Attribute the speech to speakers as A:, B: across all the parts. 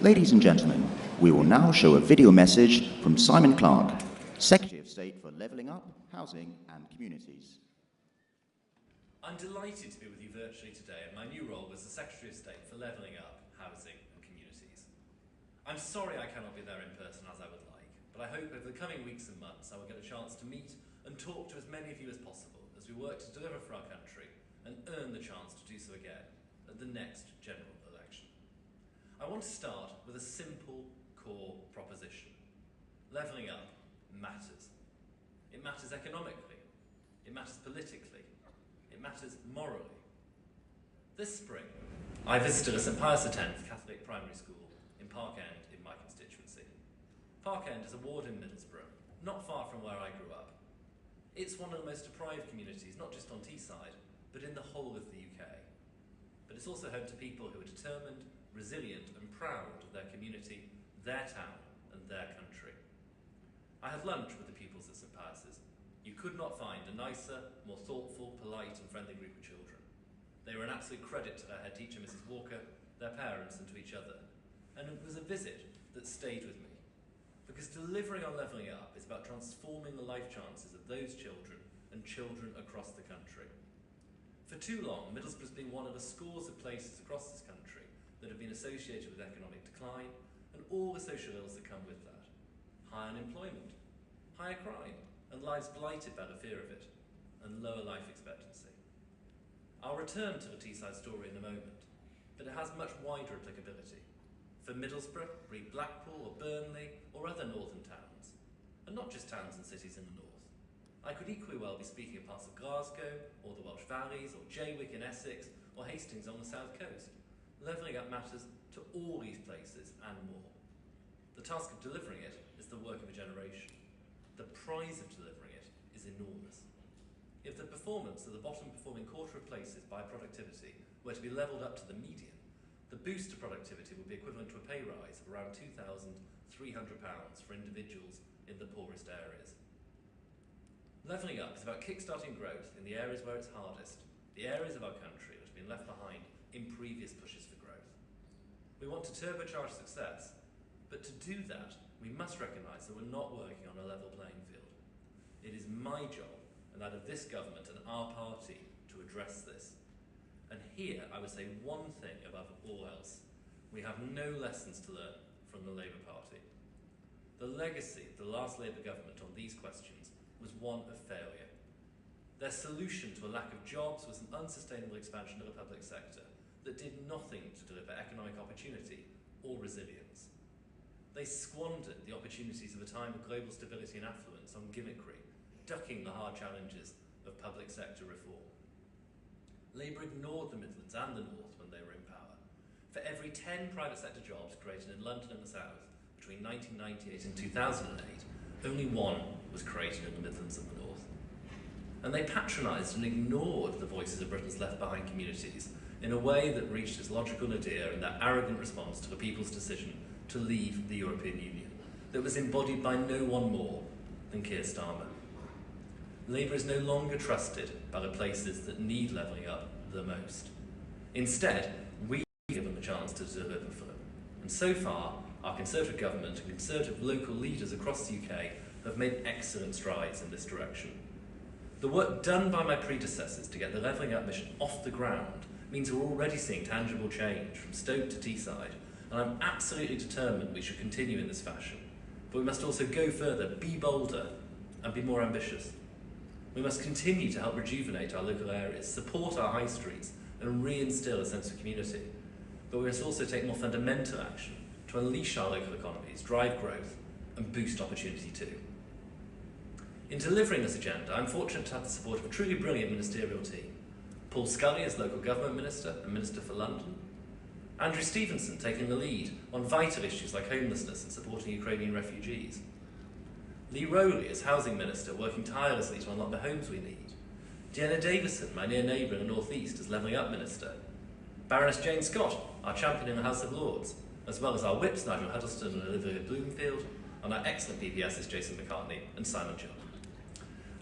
A: Ladies and gentlemen, we will now show a video message from Simon Clarke, Secretary of State for Levelling Up, Housing and Communities.
B: I'm delighted to be with you virtually today in my new role as the Secretary of State for Levelling Up, Housing and Communities. I'm sorry I cannot be there in person as I would like, but I hope over the coming weeks and months I will get a chance to meet and talk to as many of you as possible as we work to deliver for our country and earn the chance to do so again at the next general election. I want to start with a simple core proposition. Levelling up matters. It matters economically, it matters politically, it matters morally. This spring, I visited a St Pius X Catholic primary school in Park End in my constituency. Park End is a ward in Middlesbrough, not far from where I grew up. It's one of the most deprived communities, not just on Teesside, but in the whole of the UK. But it's also home to people who are determined, resilient and proud of their community, their town and their country. I had lunch with the pupils at St Pius's. You could not find a nicer, more thoughtful, polite and friendly group of children. They were an absolute credit to their head teacher, Mrs Walker, their parents and to each other. And it was a visit that stayed with me. Because delivering on Levelling Up is about transforming the life chances of those children and children across the country. For too long, Middlesbrough has been one of the scores of places across this country that have been associated with economic decline and all the social ills that come with that. High unemployment, higher crime, and lives blighted by the fear of it, and lower life expectancy. I'll return to the Teesside story in a moment, but it has much wider applicability. For Middlesbrough, read Blackpool or Burnley or other northern towns, and not just towns and cities in the north. I could equally well be speaking of parts of Glasgow, or the Welsh Valleys, or Jaywick in Essex, or Hastings on the south coast. Levelling up matters to all these places and more. The task of delivering it is the work of a generation. The prize of delivering it is enormous. If the performance of the bottom performing quarter of places by productivity were to be levelled up to the median, the boost to productivity would be equivalent to a pay rise of around £2,300 for individuals in the poorest areas. Levelling up is about kick-starting growth in the areas where it's hardest, the areas of our country that have been left behind in previous pushes for growth. We want to turbocharge success, but to do that, we must recognise that we're not working on a level playing field. It is my job, and that of this government and our party, to address this. And here, I would say one thing above all else. We have no lessons to learn from the Labour Party. The legacy of the last Labour government on these questions was one of failure. Their solution to a lack of jobs was an unsustainable expansion of the public sector that did nothing to deliver economic opportunity or resilience. They squandered the opportunities of a time of global stability and affluence on gimmickry, ducking the hard challenges of public sector reform. Labour ignored the Midlands and the North when they were in power. For every 10 private sector jobs created in London and the South between 1998 and 2008, only one was created in the Midlands and the North. And they patronised and ignored the voices of Britain's left-behind communities in a way that reached its logical nadir in their arrogant response to the people's decision to leave the European Union, that was embodied by no one more than Keir Starmer. Labour is no longer trusted by the places that need levelling up the most. Instead, we give them a chance to deliver for them. And so far, our Conservative government and Conservative local leaders across the UK have made excellent strides in this direction. The work done by my predecessors to get the Levelling Up mission off the ground means we're already seeing tangible change from Stoke to Teesside, and I'm absolutely determined we should continue in this fashion. But we must also go further, be bolder, and be more ambitious. We must continue to help rejuvenate our local areas, support our high streets, and reinstil a sense of community. But we must also take more fundamental action to unleash our local economies, drive growth, and boost opportunity too. In delivering this agenda, I'm fortunate to have the support of a truly brilliant ministerial team. Paul Scully as Local Government Minister and Minister for London, Andrew Stevenson taking the lead on vital issues like homelessness and supporting Ukrainian refugees, Lee Rowley as Housing Minister working tirelessly to unlock the homes we need, Deanna Davison, my near neighbour in the North East, as Levelling Up Minister, Baroness Jane Scott, our champion in the House of Lords, as well as our whips Nigel Huddleston and Olivia Bloomfield, and our excellent PPSs Jason McCartney and Simon John.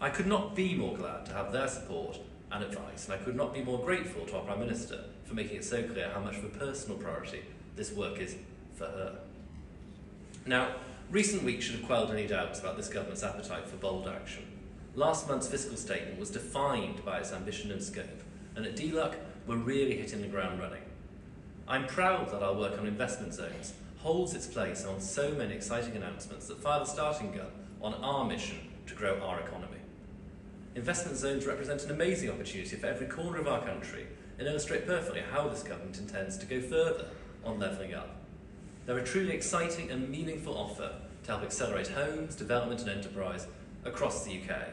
B: I could not be more glad to have their support and advice, and I could not be more grateful to our Prime Minister for making it so clear how much of a personal priority this work is for her. Now, recent weeks should have quelled any doubts about this government's appetite for bold action. Last month's fiscal statement was defined by its ambition and scope, and at DLUC, we're really hitting the ground running. I'm proud that our work on investment zones holds its place on so many exciting announcements that fire the starting gun on our mission to grow our economy. Investment zones represent an amazing opportunity for every corner of our country and illustrate perfectly how this government intends to go further on levelling up. They're a truly exciting and meaningful offer to help accelerate homes, development and enterprise across the UK.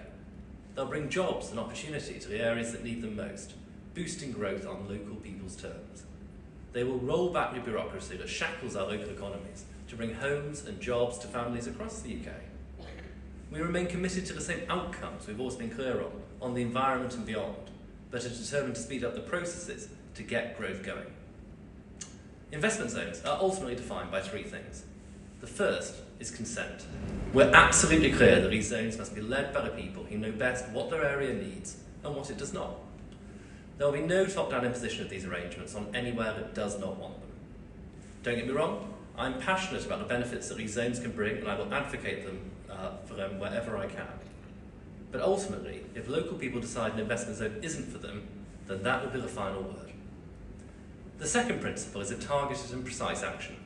B: They'll bring jobs and opportunity to the areas that need them most, boosting growth on local people's terms. They will roll back the bureaucracy that shackles our local economies to bring homes and jobs to families across the UK. We remain committed to the same outcomes we've always been clear on the environment and beyond, but are determined to speed up the processes to get growth going. Investment zones are ultimately defined by three things. The first is consent. We're absolutely clear that these zones must be led by the people who know best what their area needs and what it does not. There will be no top-down imposition of these arrangements on anywhere that does not want them. Don't get me wrong, I'm passionate about the benefits that these zones can bring and I will advocate for them wherever I can. But ultimately, if local people decide an investment zone isn't for them, then that will be the final word. The second principle is a targeted and precise action.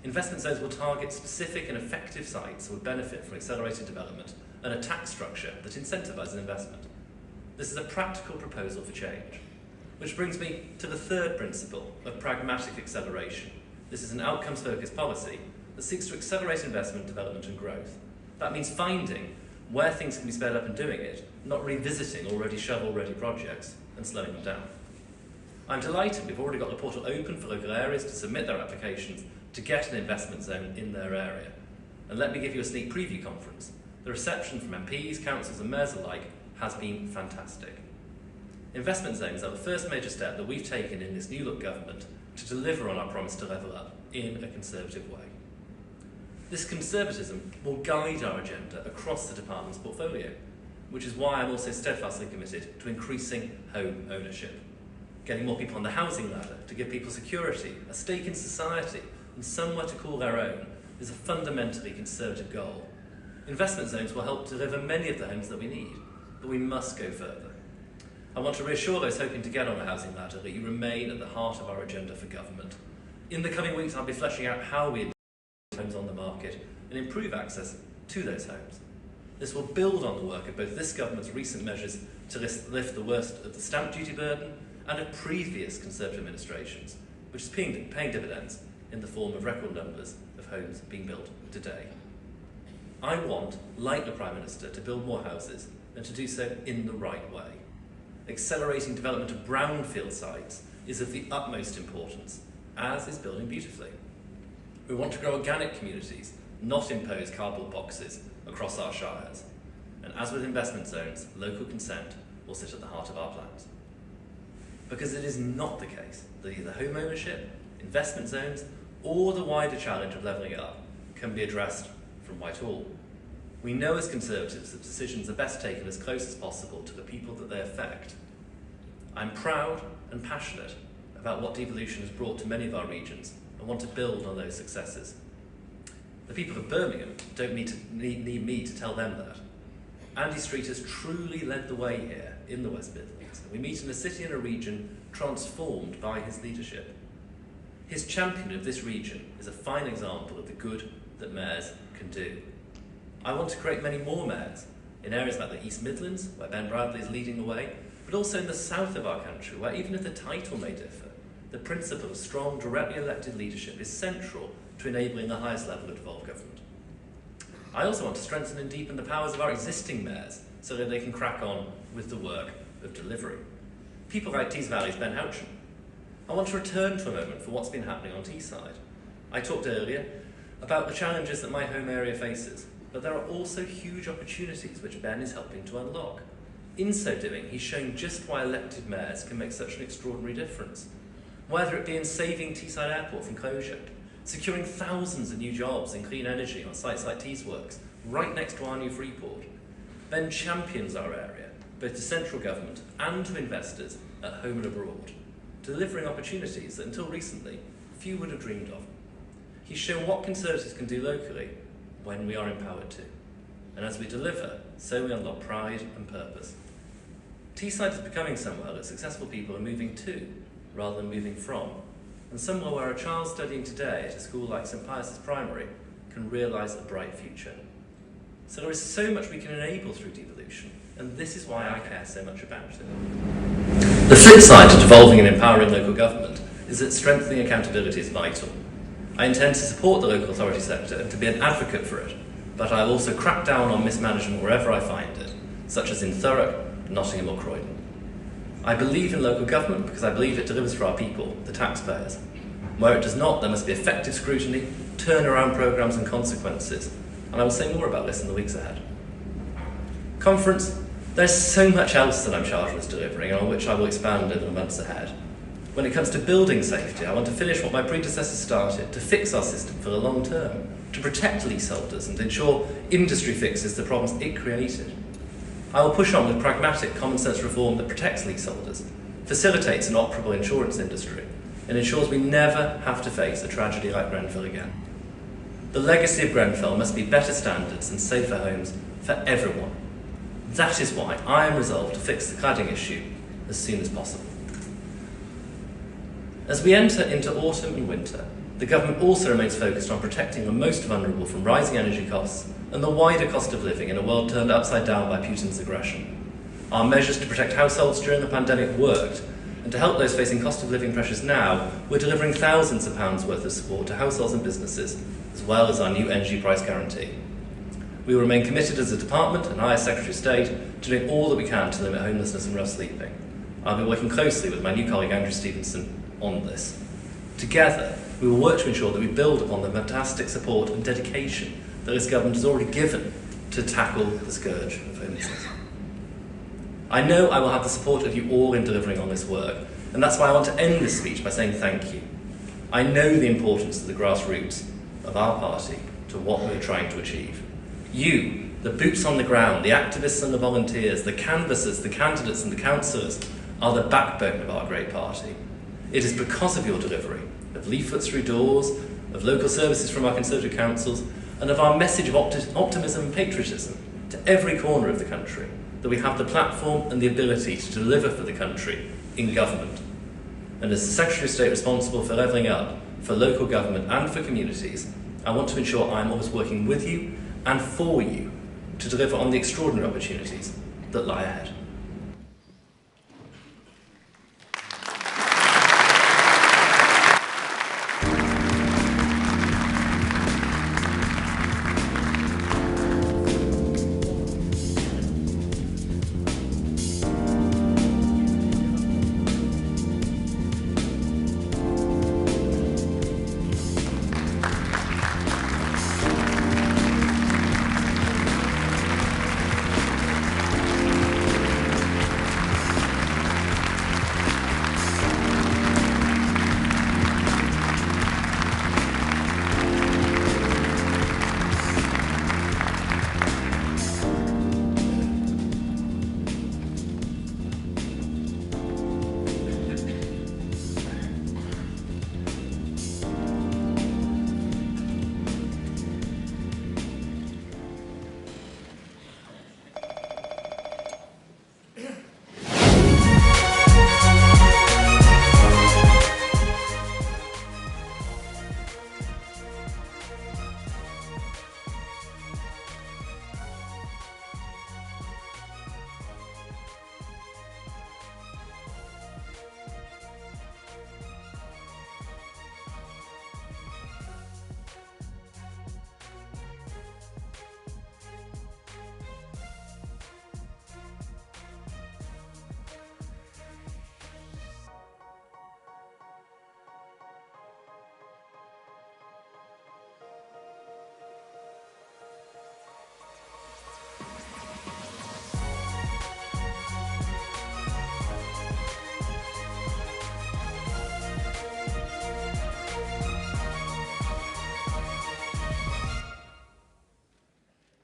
B: Investment zones will target specific and effective sites that would benefit from accelerated development and a tax structure that incentivises investment. This is a practical proposal for change. Which brings me to the third principle of pragmatic acceleration. This is an outcomes-focused policy that seeks to accelerate investment, development and growth. That means finding where things can be sped up and doing it, not revisiting already shovel-ready projects and slowing them down. I'm delighted we've already got the portal open for local areas to submit their applications to get an investment zone in their area. And let me give you a sneak preview conference. The reception from MPs, councils and mayors alike has been fantastic. Investment zones are the first major step that we've taken in this new look government to deliver on our promise to level up in a conservative way. This conservatism will guide our agenda across the department's portfolio, which is why I'm also steadfastly committed to increasing home ownership, getting more people on the housing ladder to give people security, a stake in society and somewhere to call their own is a fundamentally conservative goal. Investment zones will help deliver many of the homes that we need, but we must go further. I want to reassure those hoping to get on the housing ladder that you remain at the heart of our agenda for government. In the coming weeks, I'll be fleshing out how we homes on the market and improve access to those homes. This will build on the work of both this government's recent measures to lift the worst of the stamp duty burden and of previous Conservative administrations, which is paying dividends in the form of record numbers of homes being built today. I want, like the Prime Minister, to build more houses and to do so in the right way. Accelerating development of brownfield sites is of the utmost importance, as is building beautifully. We want to grow organic communities, not impose cardboard boxes across our shires. And as with investment zones, local consent will sit at the heart of our plans. Because it is not the case that either home ownership, investment zones, or the wider challenge of levelling up can be addressed from Whitehall. We know as Conservatives that decisions are best taken as close as possible to the people that they affect. I'm proud and passionate about what devolution has brought to many of our regions and want to build on those successes. The people of Birmingham don't need me to tell them that. Andy Street has truly led the way here in the West Midlands. We meet in a city and a region transformed by his leadership. His champion of this region is a fine example of the good that mayors can do. I want to create many more mayors in areas like the East Midlands, where Ben Bradley is leading the way, but also in the south of our country, where even if the title may differ, the principle of strong, directly elected leadership is central to enabling the highest level of devolved government. I also want to strengthen and deepen the powers of our existing mayors so that they can crack on with the work of delivery. People like Tees Valley's Ben Houchin. I want to return to a moment for what's been happening on Teesside. I talked earlier about the challenges that my home area faces, but there are also huge opportunities which Ben is helping to unlock. In so doing, he's shown just why elected mayors can make such an extraordinary difference. Whether it be in saving Teesside Airport from closure, securing thousands of new jobs in clean energy on sites like Teesworks, right next to our new Freeport, Ben champions our area, both to central government and to investors at home and abroad, delivering opportunities that until recently few would have dreamed of. He's shown what Conservatives can do locally when we are empowered to. And as we deliver, so we unlock pride and purpose. Teesside is becoming somewhere that successful people are moving to, rather than moving from, and somewhere where a child studying today at a school like St Pius's Primary can realise a bright future. So there is so much we can enable through devolution, and this is why I care so much about it. The flip side to devolving and empowering local government is that strengthening accountability is vital. I intend to support the local authority sector and to be an advocate for it, but I'll also crack down on mismanagement wherever I find it, such as in Thurrock, Nottingham or Croydon. I believe in local government because I believe it delivers for our people, the taxpayers. Where it does not, there must be effective scrutiny, turnaround programmes and consequences, and I will say more about this in the weeks ahead. Conference, there's so much else that I'm charged with delivering and on which I will expand over the months ahead. When it comes to building safety, I want to finish what my predecessors started, to fix our system for the long term, to protect leaseholders and to ensure industry fixes the problems it created. I will push on with pragmatic, common-sense reform that protects leaseholders, facilitates an operable insurance industry, and ensures we never have to face a tragedy like Grenfell again. The legacy of Grenfell must be better standards and safer homes for everyone. That is why I am resolved to fix the cladding issue as soon as possible. As we enter into autumn and winter, the government also remains focused on protecting the most vulnerable from rising energy costs and the wider cost of living in a world turned upside down by Putin's aggression. Our measures to protect households during the pandemic worked, and to help those facing cost of living pressures now, we're delivering thousands of pounds worth of support to households and businesses, as well as our new energy price guarantee. We will remain committed as a department, and I as Secretary of State, to doing all that we can to limit homelessness and rough sleeping. I'll be working closely with my new colleague Andrew Stevenson on this. Together, we will work to ensure that we build upon the fantastic support and dedication that this government has already given to tackle the scourge of homelessness. I know I will have the support of you all in delivering on this work, and that's why I want to end this speech by saying thank you. I know the importance of the grassroots of our party to what we're trying to achieve. You, the boots on the ground, the activists and the volunteers, the canvassers, the candidates and the councillors, are the backbone of our great party. It is because of your delivery, of leaflets through doors, of local services from our Conservative councils, and of our message of optimism and patriotism to every corner of the country, that we have the platform and the ability to deliver for the country in government. And as the Secretary of State responsible for levelling up, for local government and for communities, I want to ensure I am always working with you and for you to deliver on the extraordinary opportunities that lie ahead.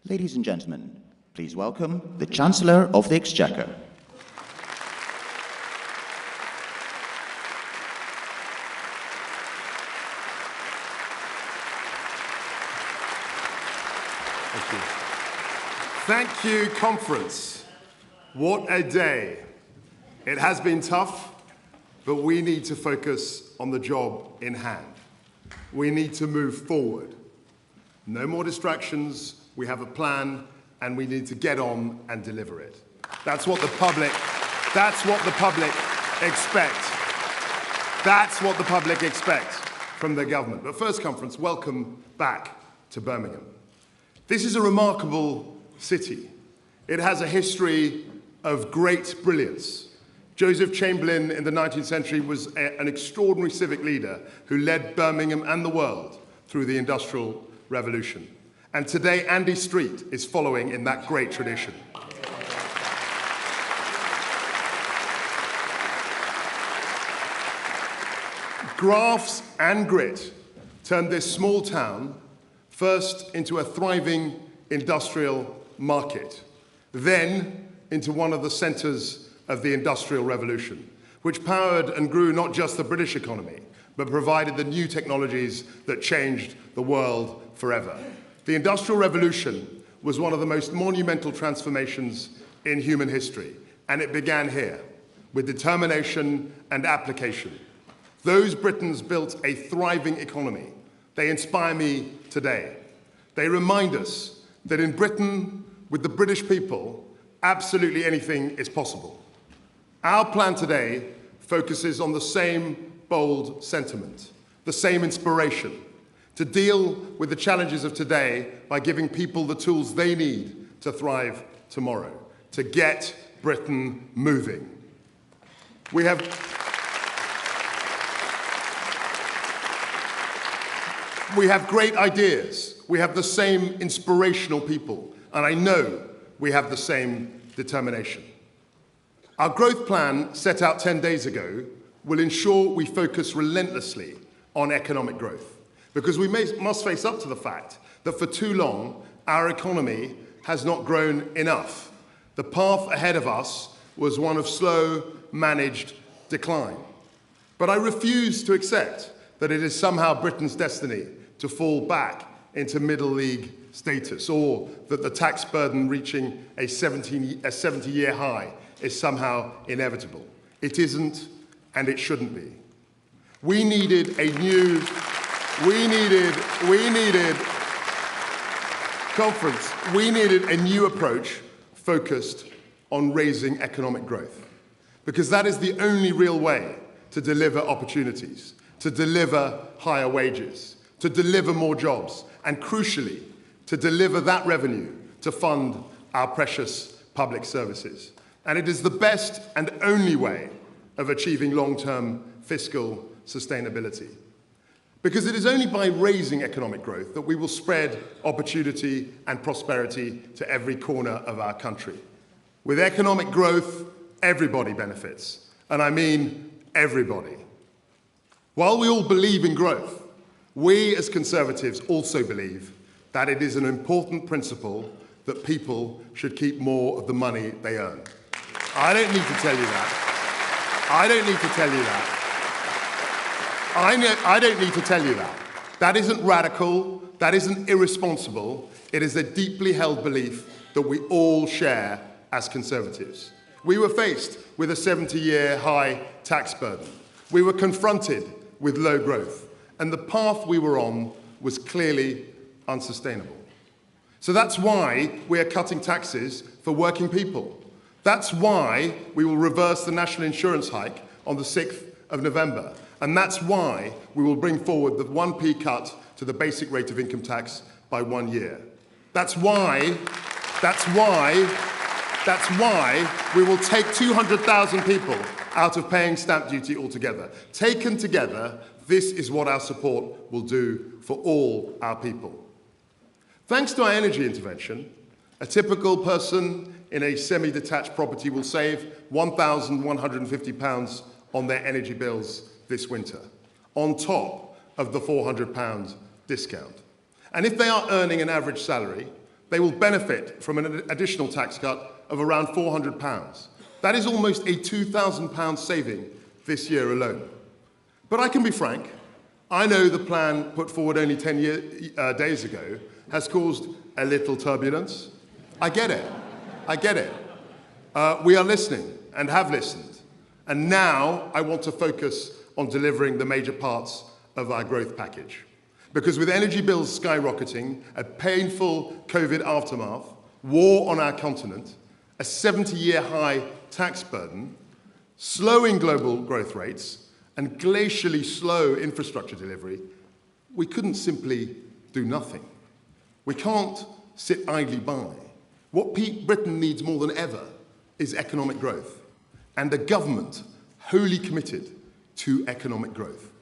A: Ladies and gentlemen, please welcome the Chancellor of the Exchequer.
C: Thank you. Thank you, conference. What a day. It has been tough, but we need to focus on the job in hand. We need to move forward. No more distractions, we have a plan, and we need to get on and deliver it. That's what the public expects. That's what the public expects from the government. But first, conference, welcome back to Birmingham. This is a remarkable city. It has a history of great brilliance. Joseph Chamberlain in the 19th century was an extraordinary civic leader who led Birmingham and the world through the Industrial Revolution. And today, Andy Street is following in that great tradition. Grafts and grit turned this small town first into a thriving industrial market, then into one of the centres of the Industrial Revolution, which powered and grew not just the British economy, but provided the new technologies that changed the world forever. The Industrial Revolution was one of the most monumental transformations in human history, and it began here, with determination and application. Those Britons built a thriving economy. They inspire me today. They remind us that in Britain, with the British people, absolutely anything is possible. Our plan today focuses on the same bold sentiment, the same inspiration, to deal with the challenges of today by giving people the tools they need to thrive tomorrow, to get Britain moving. We have great ideas. We have the same inspirational people, and I know we have the same determination. Our growth plan, set out 10 days ago, will ensure we focus relentlessly on economic growth, because we must face up to the fact that for too long, our economy has not grown enough. The path ahead of us was one of slow, managed decline. But I refuse to accept that it is somehow Britain's destiny to fall back into middle league status, or that the tax burden reaching a 70-year high is somehow inevitable. It isn't, and it shouldn't be. We needed a new approach focused on raising economic growth, because that is the only real way to deliver opportunities, to deliver higher wages, to deliver more jobs, and crucially, to deliver that revenue to fund our precious public services. And it is the best and only way of achieving long-term fiscal sustainability. Because it is only by raising economic growth that we will spread opportunity and prosperity to every corner of our country. With economic growth, everybody benefits, and I mean everybody. While we all believe in growth, we as Conservatives also believe that it is an important principle that people should keep more of the money they earn. I don't need to tell you that. I don't need to tell you that. I don't need to tell you that. That isn't radical, that isn't irresponsible. It is a deeply held belief that we all share as Conservatives. We were faced with a 70-year high tax burden. We were confronted with low growth, and the path we were on was clearly unsustainable. So that's why we are cutting taxes for working people. That's why we will reverse the national insurance hike on the 6th of November. And that's why we will bring forward the 1p cut to the basic rate of income tax by 1 year. That's why we will take 200,000 people out of paying stamp duty altogether. Taken together, this is what our support will do for all our people. Thanks to our energy intervention, a typical person in a semi-detached property will save £1,150 on their energy bills this winter, on top of the £400 discount. And if they are earning an average salary, they will benefit from an additional tax cut of around £400. That is almost a £2,000 saving this year alone. But I can be frank, I know the plan put forward only 10 days ago has caused a little turbulence. I get it. I get it. We are listening and have listened. And now I want to focus on delivering the major parts of our growth package. Because with energy bills skyrocketing, a painful COVID aftermath, war on our continent, a 70-year high tax burden, slowing global growth rates, and glacially slow infrastructure delivery, we couldn't simply do nothing. We can't sit idly by. What Britain needs more than ever is economic growth, and a government wholly committed to economic growth.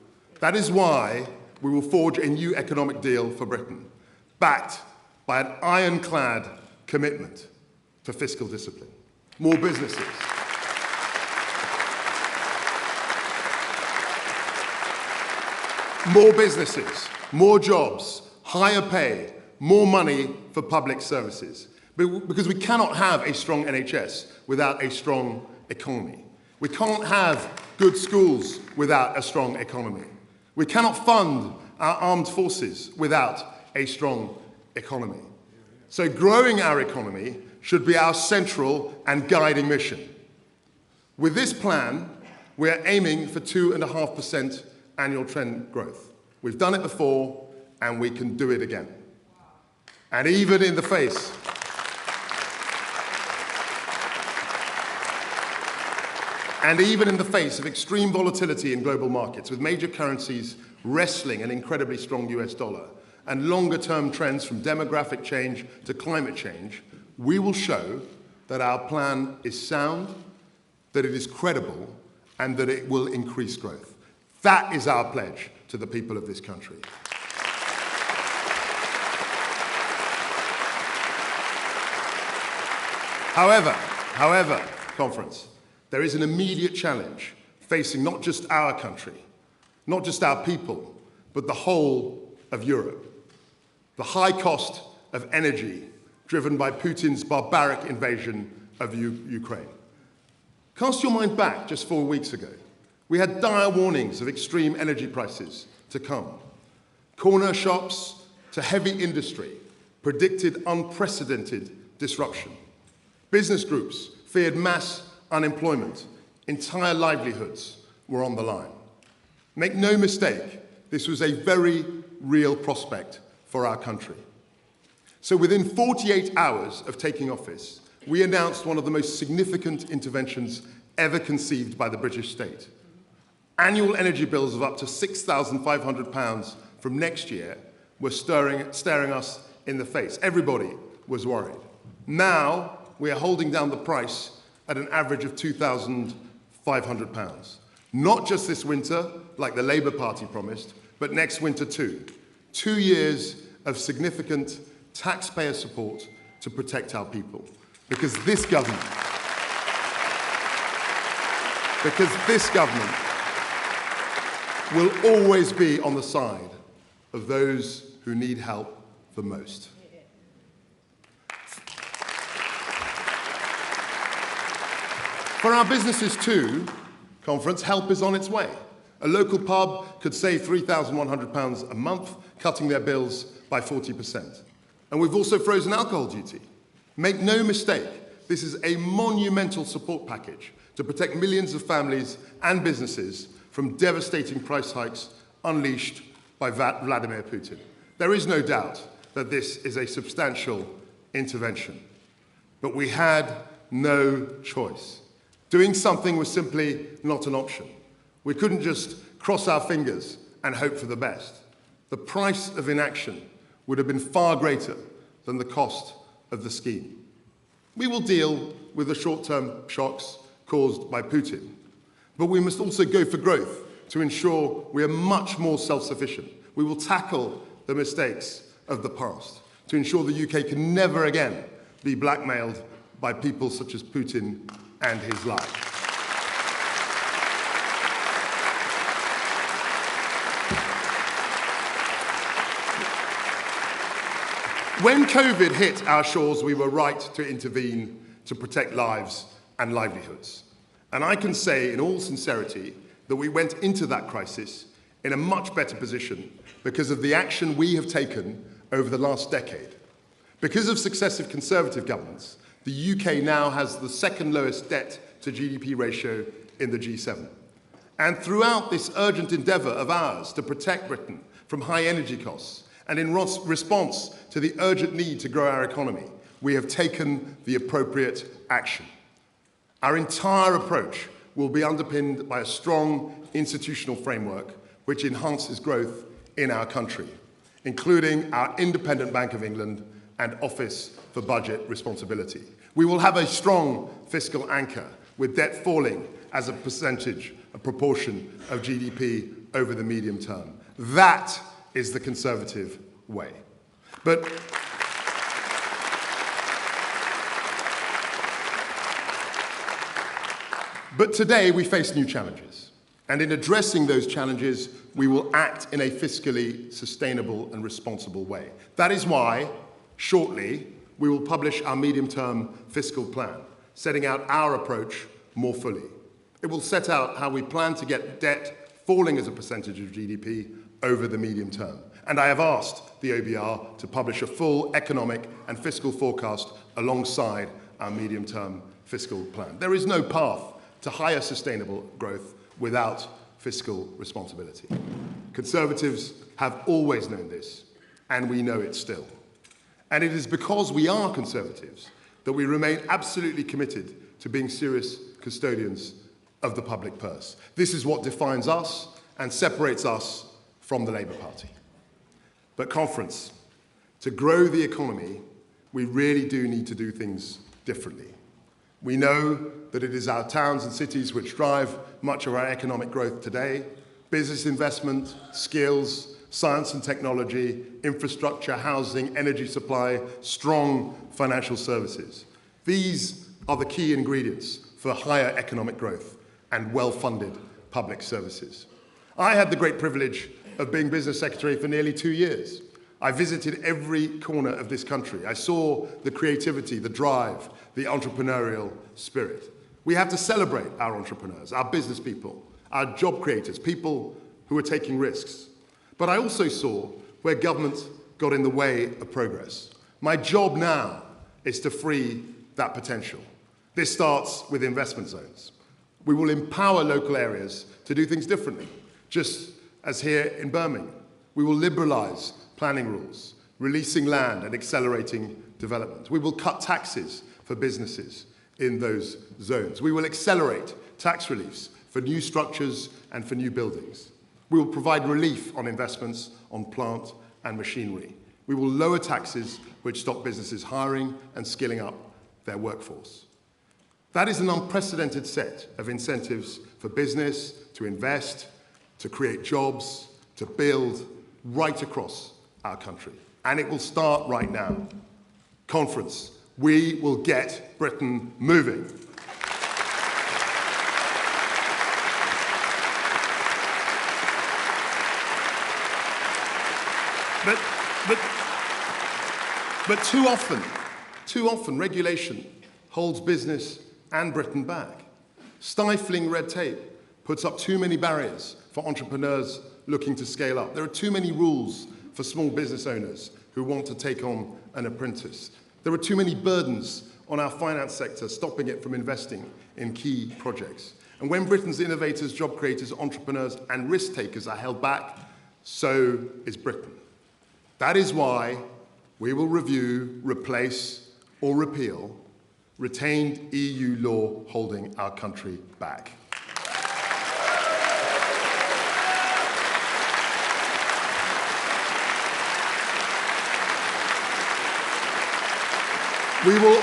C: That is why we will forge a new economic deal for Britain, backed by an ironclad commitment to fiscal discipline. More businesses. More businesses, more jobs, higher pay, more money for public services. Because we cannot have a strong NHS without a strong economy. We can't have good schools without a strong economy. We cannot fund our armed forces without a strong economy. So growing our economy should be our central and guiding mission. With this plan, we are aiming for 2.5% annual trend growth. We've done it before, and we can do it again. And even in the face of extreme volatility in global markets, with major currencies wrestling an incredibly strong US dollar, and longer-term trends from demographic change to climate change, we will show that our plan is sound, that it is credible, and that it will increase growth. That is our pledge to the people of this country. However, conference, there is an immediate challenge facing not just our country, not just our people, but the whole of Europe. The high cost of energy driven by Putin's barbaric invasion of Ukraine. Cast your mind back just 4 weeks ago. We had dire warnings of extreme energy prices to come. Corner shops to heavy industry predicted unprecedented disruption. Business groups feared mass unemployment. Entire livelihoods were on the line. Make no mistake, this was a very real prospect for our country. So within 48 hours of taking office, we announced one of the most significant interventions ever conceived by the British state. Annual energy bills of up to £6,500 from next year were staring us in the face. Everybody was worried. Now we are holding down the price at an average of £2,500. Not just this winter, like the Labour Party promised, but next winter too. 2 years of significant taxpayer support to protect our people. Because this government will always be on the side of those who need help the most. For our businesses too, conference, help is on its way. A local pub could save £3,100 a month, cutting their bills by 40%. And we've also frozen alcohol duty. Make no mistake, this is a monumental support package to protect millions of families and businesses from devastating price hikes unleashed by Vladimir Putin. There is no doubt that this is a substantial intervention. But we had no choice. Doing something was simply not an option. We couldn't just cross our fingers and hope for the best. The price of inaction would have been far greater than the cost of the scheme. We will deal with the short-term shocks caused by Putin, but we must also go for growth to ensure we are much more self-sufficient. We will tackle the mistakes of the past to ensure the UK can never again be blackmailed by people such as Putin and his like. When COVID hit our shores, we were right to intervene to protect lives and livelihoods. And I can say in all sincerity that we went into that crisis in a much better position because of the action we have taken over the last decade. Because of successive Conservative governments, the UK now has the second lowest debt to GDP ratio in the G7. And throughout this urgent endeavour of ours to protect Britain from high energy costs, and in response to the urgent need to grow our economy, we have taken the appropriate action. Our entire approach will be underpinned by a strong institutional framework which enhances growth in our country, including our independent Bank of England and Office for Budget Responsibility. We will have a strong fiscal anchor with debt falling as a proportion of GDP over the medium term. That is the Conservative way. But today we face new challenges. And in addressing those challenges, we will act in a fiscally sustainable and responsible way. That is why, shortly, we will publish our medium-term fiscal plan, setting out our approach more fully. It will set out how we plan to get debt falling as a percentage of GDP over the medium term. And I have asked the OBR to publish a full economic and fiscal forecast alongside our medium-term fiscal plan. There is no path to higher sustainable growth without fiscal responsibility. Conservatives have always known this, and we know it still. And it is because we are Conservatives that we remain absolutely committed to being serious custodians of the public purse. This is what defines us and separates us from the Labour Party. But conference, to grow the economy, we really do need to do things differently. We know that it is our towns and cities which drive much of our economic growth today. Business investment, skills, science and technology, infrastructure, housing, energy supply, strong financial services. These are the key ingredients for higher economic growth and well-funded public services. I had the great privilege of being business secretary for nearly 2 years. I visited every corner of this country. I saw the creativity, the drive, the entrepreneurial spirit. We have to celebrate our entrepreneurs, our business people, our job creators, people who are taking risks. But I also saw where government got in the way of progress. My job now is to free that potential. This starts with investment zones. We will empower local areas to do things differently, just as here in Birmingham. We will liberalise planning rules, releasing land and accelerating development. We will cut taxes for businesses in those zones. We will accelerate tax reliefs for new structures and for new buildings. We will provide relief on investments on plant and machinery. We will lower taxes which stop businesses hiring and skilling up their workforce. That is an unprecedented set of incentives for business to invest, to create jobs, to build right across our country. And it will start right now. Conference, we will get Britain moving. But too often regulation holds business and Britain back. Stifling red tape puts up too many barriers for entrepreneurs looking to scale up. There are too many rules for small business owners who want to take on an apprentice. There are too many burdens on our finance sector, stopping it from investing in key projects. And when Britain's innovators, job creators, entrepreneurs, and risk takers are held back, so is Britain. That is why we will review, replace, or repeal retained EU law holding our country back. We will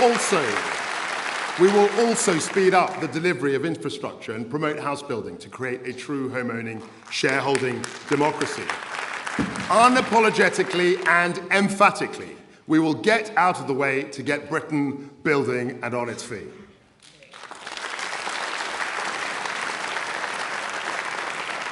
C: also speed up the delivery of infrastructure and promote house building to create a true home-owning, shareholding democracy. Unapologetically and emphatically, we will get out of the way to get Britain building and on its feet.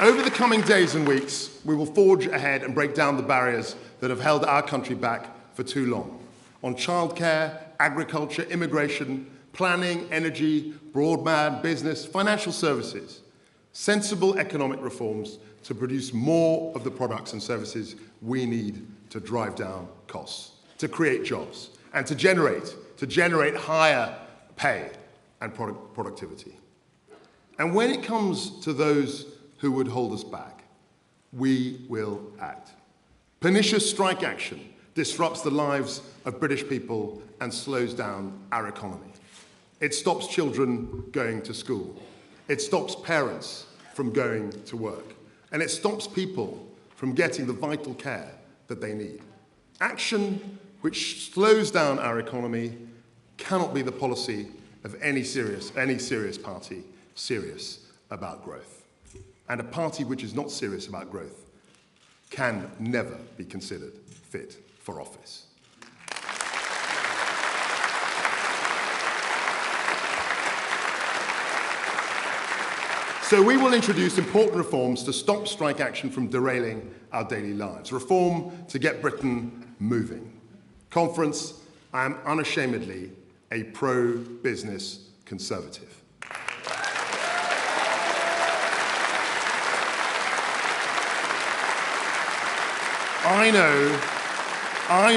C: Over the coming days and weeks, we will forge ahead and break down the barriers that have held our country back for too long. On childcare, agriculture, immigration, planning, energy, broadband, business, financial services. Sensible economic reforms to produce more of the products and services we need to drive down costs, to create jobs, and to generate higher pay and productivity. And when it comes to those who would hold us back, we will act. Pernicious strike action disrupts the lives of British people and slows down our economy. It stops children going to school. It stops parents from going to work. And it stops people from getting the vital care that they need. Action which slows down our economy cannot be the policy of any serious party serious about growth. And a party which is not serious about growth can never be considered fit for office. So we will introduce important reforms to stop strike action from derailing our daily lives. Reform to get Britain moving. Conference, I am unashamedly a pro-business conservative. I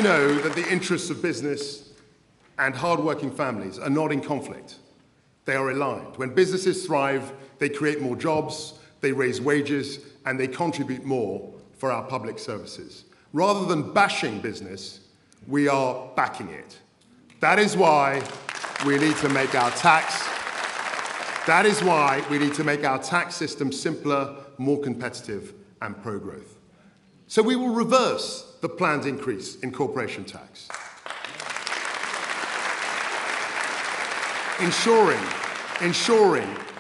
C: know that the interests of business and hard-working families are not in conflict. They are aligned. When businesses thrive, they create more jobs, they raise wages, and they contribute more for our public services. Rather than bashing business, we are backing it. That is why we need to make our tax system simpler, more competitive, and pro-growth. So we will reverse the planned increase in corporation tax, ensuring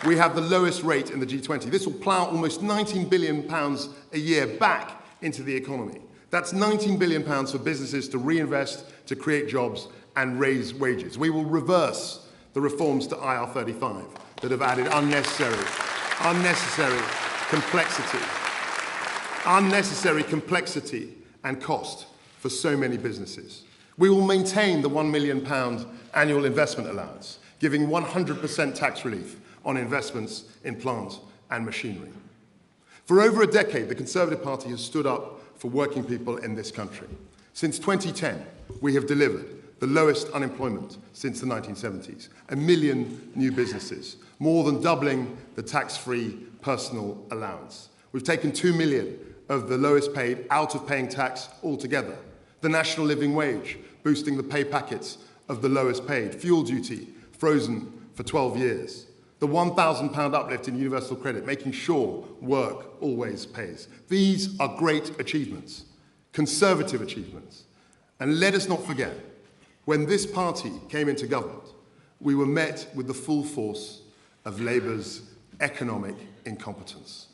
C: we have the lowest rate in the G20. This will plough almost £19 billion a year back into the economy. That's £19 billion for businesses to reinvest, to create jobs, and raise wages. We will reverse the reforms to IR35 that have added unnecessary complexity and cost for so many businesses. We will maintain the £1 million annual investment allowance, giving 100% tax relief on investments in plant and machinery. For over a decade, the Conservative Party has stood up for working people in this country. Since 2010, we have delivered the lowest unemployment since the 1970s, 1 million new businesses, more than doubling the tax-free personal allowance. We've taken 2 million of the lowest paid out of paying tax altogether. The national living wage, boosting the pay packets of the lowest paid. Fuel duty, frozen for 12 years. The £1,000 uplift in universal credit, making sure work always pays. These are great achievements, conservative achievements. And let us not forget, when this party came into government, we were met with the full force of Labour's economic incompetence.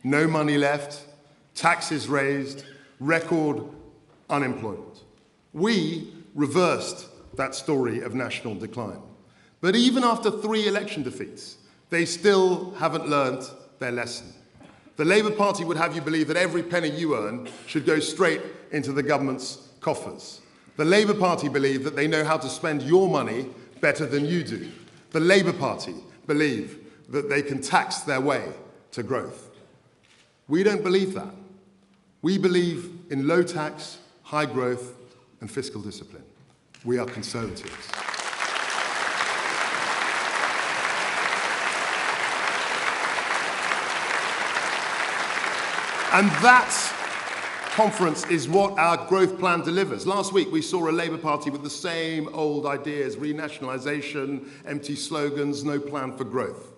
C: No money left, taxes raised, record unemployment. We reversed that story of national decline. But even after 3 election defeats, they still haven't learnt their lesson. The Labour Party would have you believe that every penny you earn should go straight into the government's coffers. The Labour Party believe that they know how to spend your money better than you do. The Labour Party believe that they can tax their way to growth. We don't believe that. We believe in low tax, high growth, and fiscal discipline. We are conservatives. And that conference is what our growth plan delivers. Last week, we saw a Labour Party with the same old ideas, renationalisation, empty slogans, no plan for growth.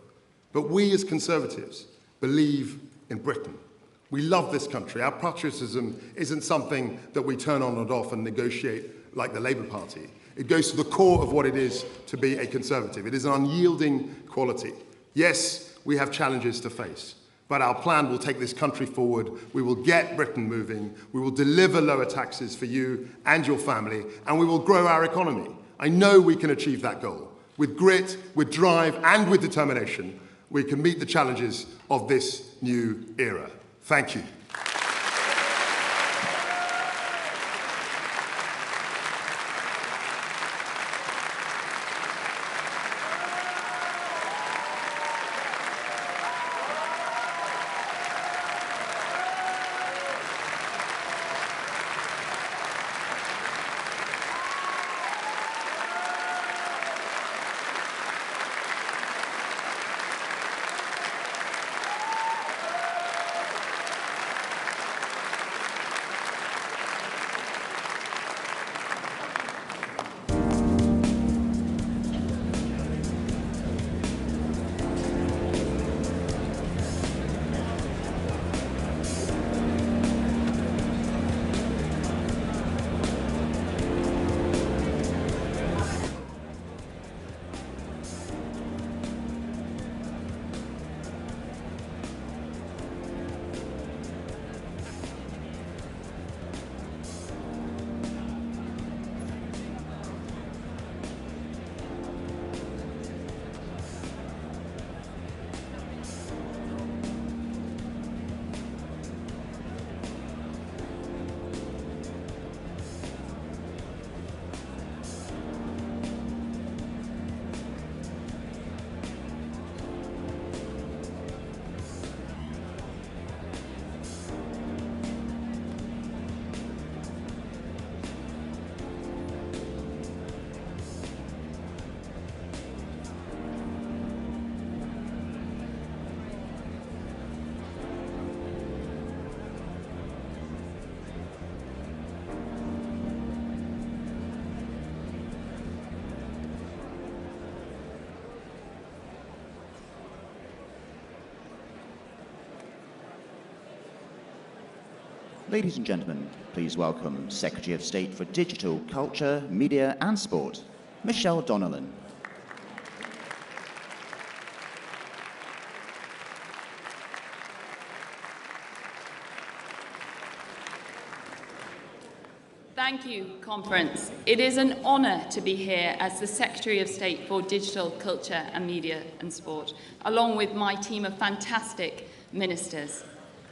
C: But we as Conservatives believe in Britain. We love this country. Our patriotism isn't something that we turn on and off and negotiate like the Labour Party. It goes to the core of what it is to be a Conservative. It is an unyielding quality. Yes, we have challenges to face. But our plan will take this country forward. We will get Britain moving. We will deliver lower taxes for you and your family, and we will grow our economy. I know we can achieve that goal. With grit, with drive, and with determination, we can meet the challenges of this new era. Thank you.
A: Ladies and gentlemen, please welcome Secretary of State for Digital, Culture, Media and Sport, Michelle Donnellan.
D: Thank you, Conference. It is an honour to be here as the Secretary of State for Digital, Culture and Media and Sport, along with my team of fantastic ministers.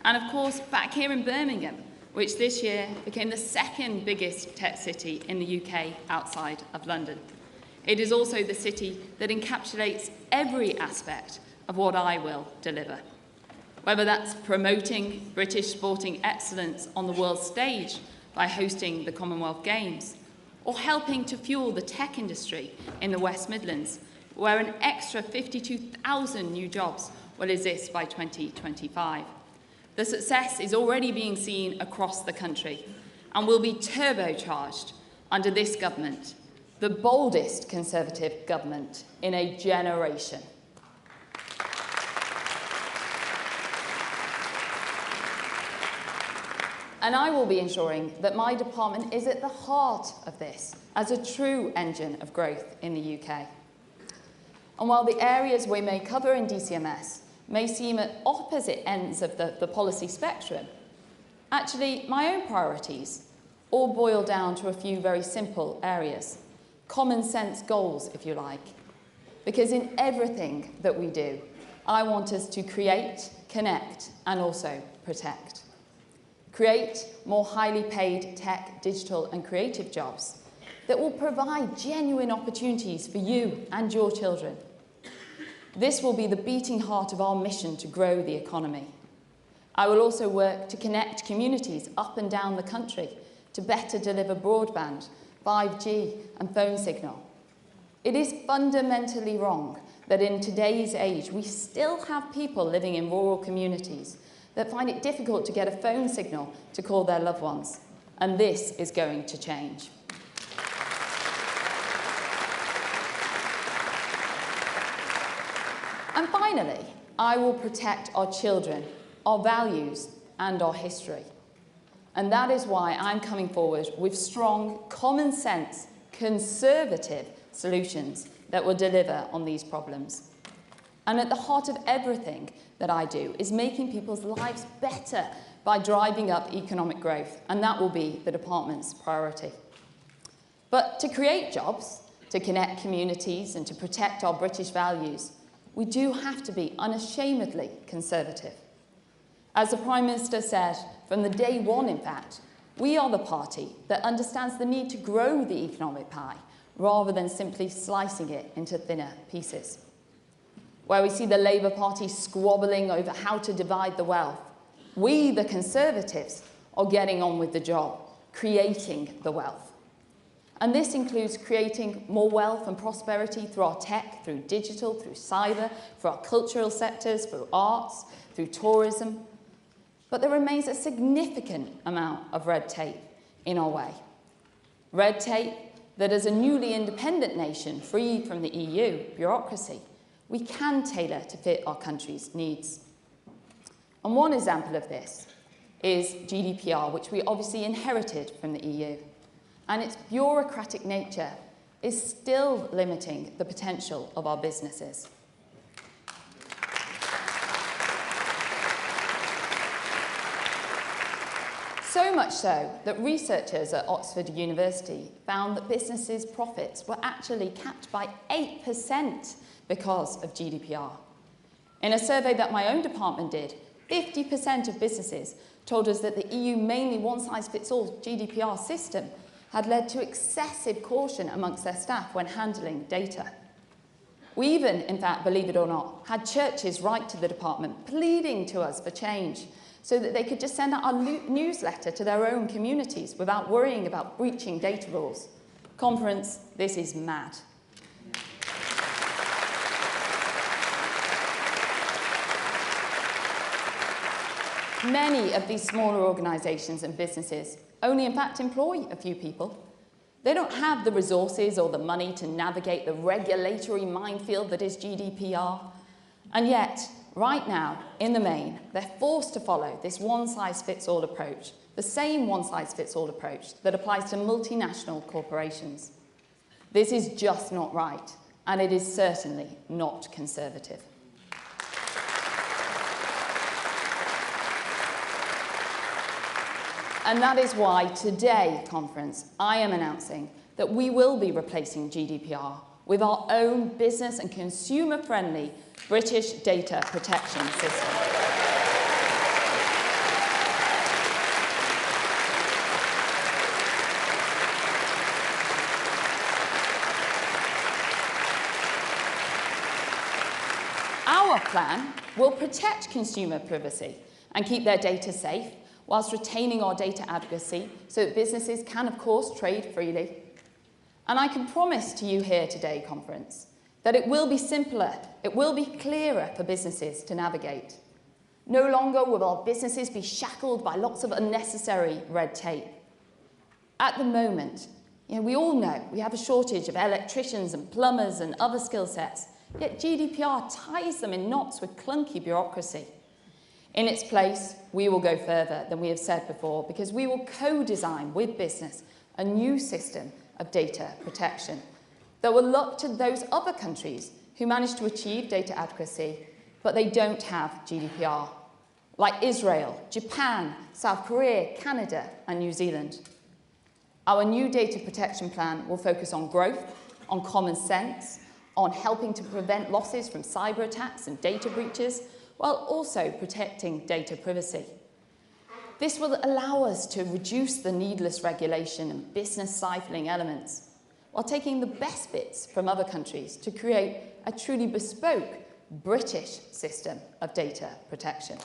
D: And of course, back here in Birmingham, which this year became the second biggest tech city in the UK outside of London. It is also the city that encapsulates every aspect of what I will deliver. Whether that's promoting British sporting excellence on the world stage by hosting the Commonwealth Games, or helping to fuel the tech industry in the West Midlands, where an extra 52,000 new jobs will exist by 2025. The success is already being seen across the country and will be turbocharged under this government, the boldest Conservative government in a generation. And I will be ensuring that my department is at the heart of this as a true engine of growth in the UK. And while the areas we may cover in DCMS may seem at opposite ends of the policy spectrum, actually my own priorities all boil down to a few very simple areas. Common sense goals, if you like. Because in everything that we do, I want us to create, connect, and also protect. Create more highly paid tech, digital and creative jobs that will provide genuine opportunities for you and your children. This will be the beating heart of our mission to grow the economy. I will also work to connect communities up and down the country to better deliver broadband, 5G and phone signal. It is fundamentally wrong that in today's age we still have people living in rural communities that find it difficult to get a phone signal to call their loved ones. And this is going to change. And finally, I will protect our children, our values, and our history. And that is why I'm coming forward with strong, common sense, conservative solutions that will deliver on these problems. And at the heart of everything that I do is making people's lives better by driving up economic growth, and that will be the department's priority. But to create jobs, to connect communities, and to protect our British values, we do have to be unashamedly conservative. As the Prime Minister said, from the day one, in fact, we are the party that understands the need to grow the economic pie rather than simply slicing it into thinner pieces. Where we see the Labour Party squabbling over how to divide the wealth, we, the Conservatives, are getting on with the job, creating the wealth. And this includes creating more wealth and prosperity through our tech, through digital, through cyber, through our cultural sectors, through arts, through tourism. But there remains a significant amount of red tape in our way. Red tape that, as a newly independent nation freed from the EU bureaucracy, we can tailor to fit our country's needs. And one example of this is GDPR, which we obviously inherited from the EU. And its bureaucratic nature is still limiting the potential of our businesses. So much so that researchers at Oxford University found that businesses' profits were actually capped by 8% because of GDPR. In a survey that my own department did, 50% of businesses told us that the EU mainly one-size-fits-all GDPR system had led to excessive caution amongst their staff when handling data. We even, in fact, believe it or not, had churches write to the department pleading to us for change so that they could just send out our newsletter to their own communities without worrying about breaching data rules. Conference, this is mad. Many of these smaller organisations and businesses only in fact employ a few people. They don't have the resources or the money to navigate the regulatory minefield that is GDPR. And yet, right now, in the main, they're forced to follow this one-size-fits-all approach the same one-size-fits-all approach that applies to multinational corporations. This is just not right, and it is certainly not conservative. And that is why today, conference, I am announcing that we will be replacing GDPR with our own business and consumer-friendly British data protection system. Our plan will protect consumer privacy and keep their data safe, whilst retaining our data advocacy so that businesses can, of course, trade freely. And I can promise to you here today, conference, that it will be simpler, it will be clearer for businesses to navigate. No longer will our businesses be shackled by lots of unnecessary red tape. At the moment, we all know we have a shortage of electricians and plumbers and other skill sets, yet GDPR ties them in knots with clunky bureaucracy. In its place, we will go further than we have said before, because we will co-design with business a new system of data protection that will look to those other countries who manage to achieve data adequacy, but they don't have GDPR, like Israel, Japan, South Korea, Canada, and New Zealand. Our new data protection plan will focus on growth, on common sense, on helping to prevent losses from cyber attacks and data breaches, while also protecting data privacy. This will allow us to reduce the needless regulation and business stifling elements, while taking the best bits from other countries to create a truly bespoke British system of data protection.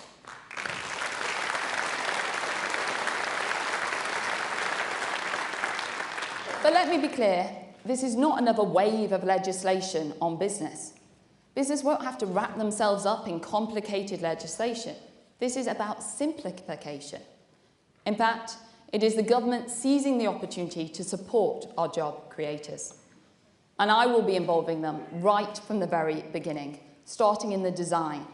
D: But let me be clear, this is not another wave of legislation on business. Business won't have to wrap themselves up in complicated legislation. This is about simplification. In fact, it is the government seizing the opportunity to support our job creators. And I will be involving them right from the very beginning, starting in the design,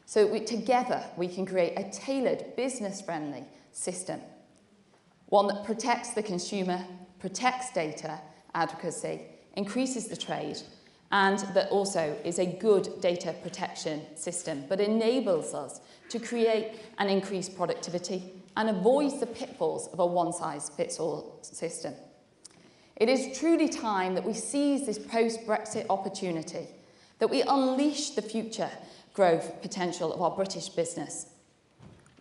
D: so that together we can create a tailored, business-friendly system, one that protects the consumer, protects data advocacy, increases the trade, and that also is a good data protection system, but enables us to create and increase productivity and avoids the pitfalls of a one-size-fits-all system. It is truly time that we seize this post-Brexit opportunity, that we unleash the future growth potential of our British business.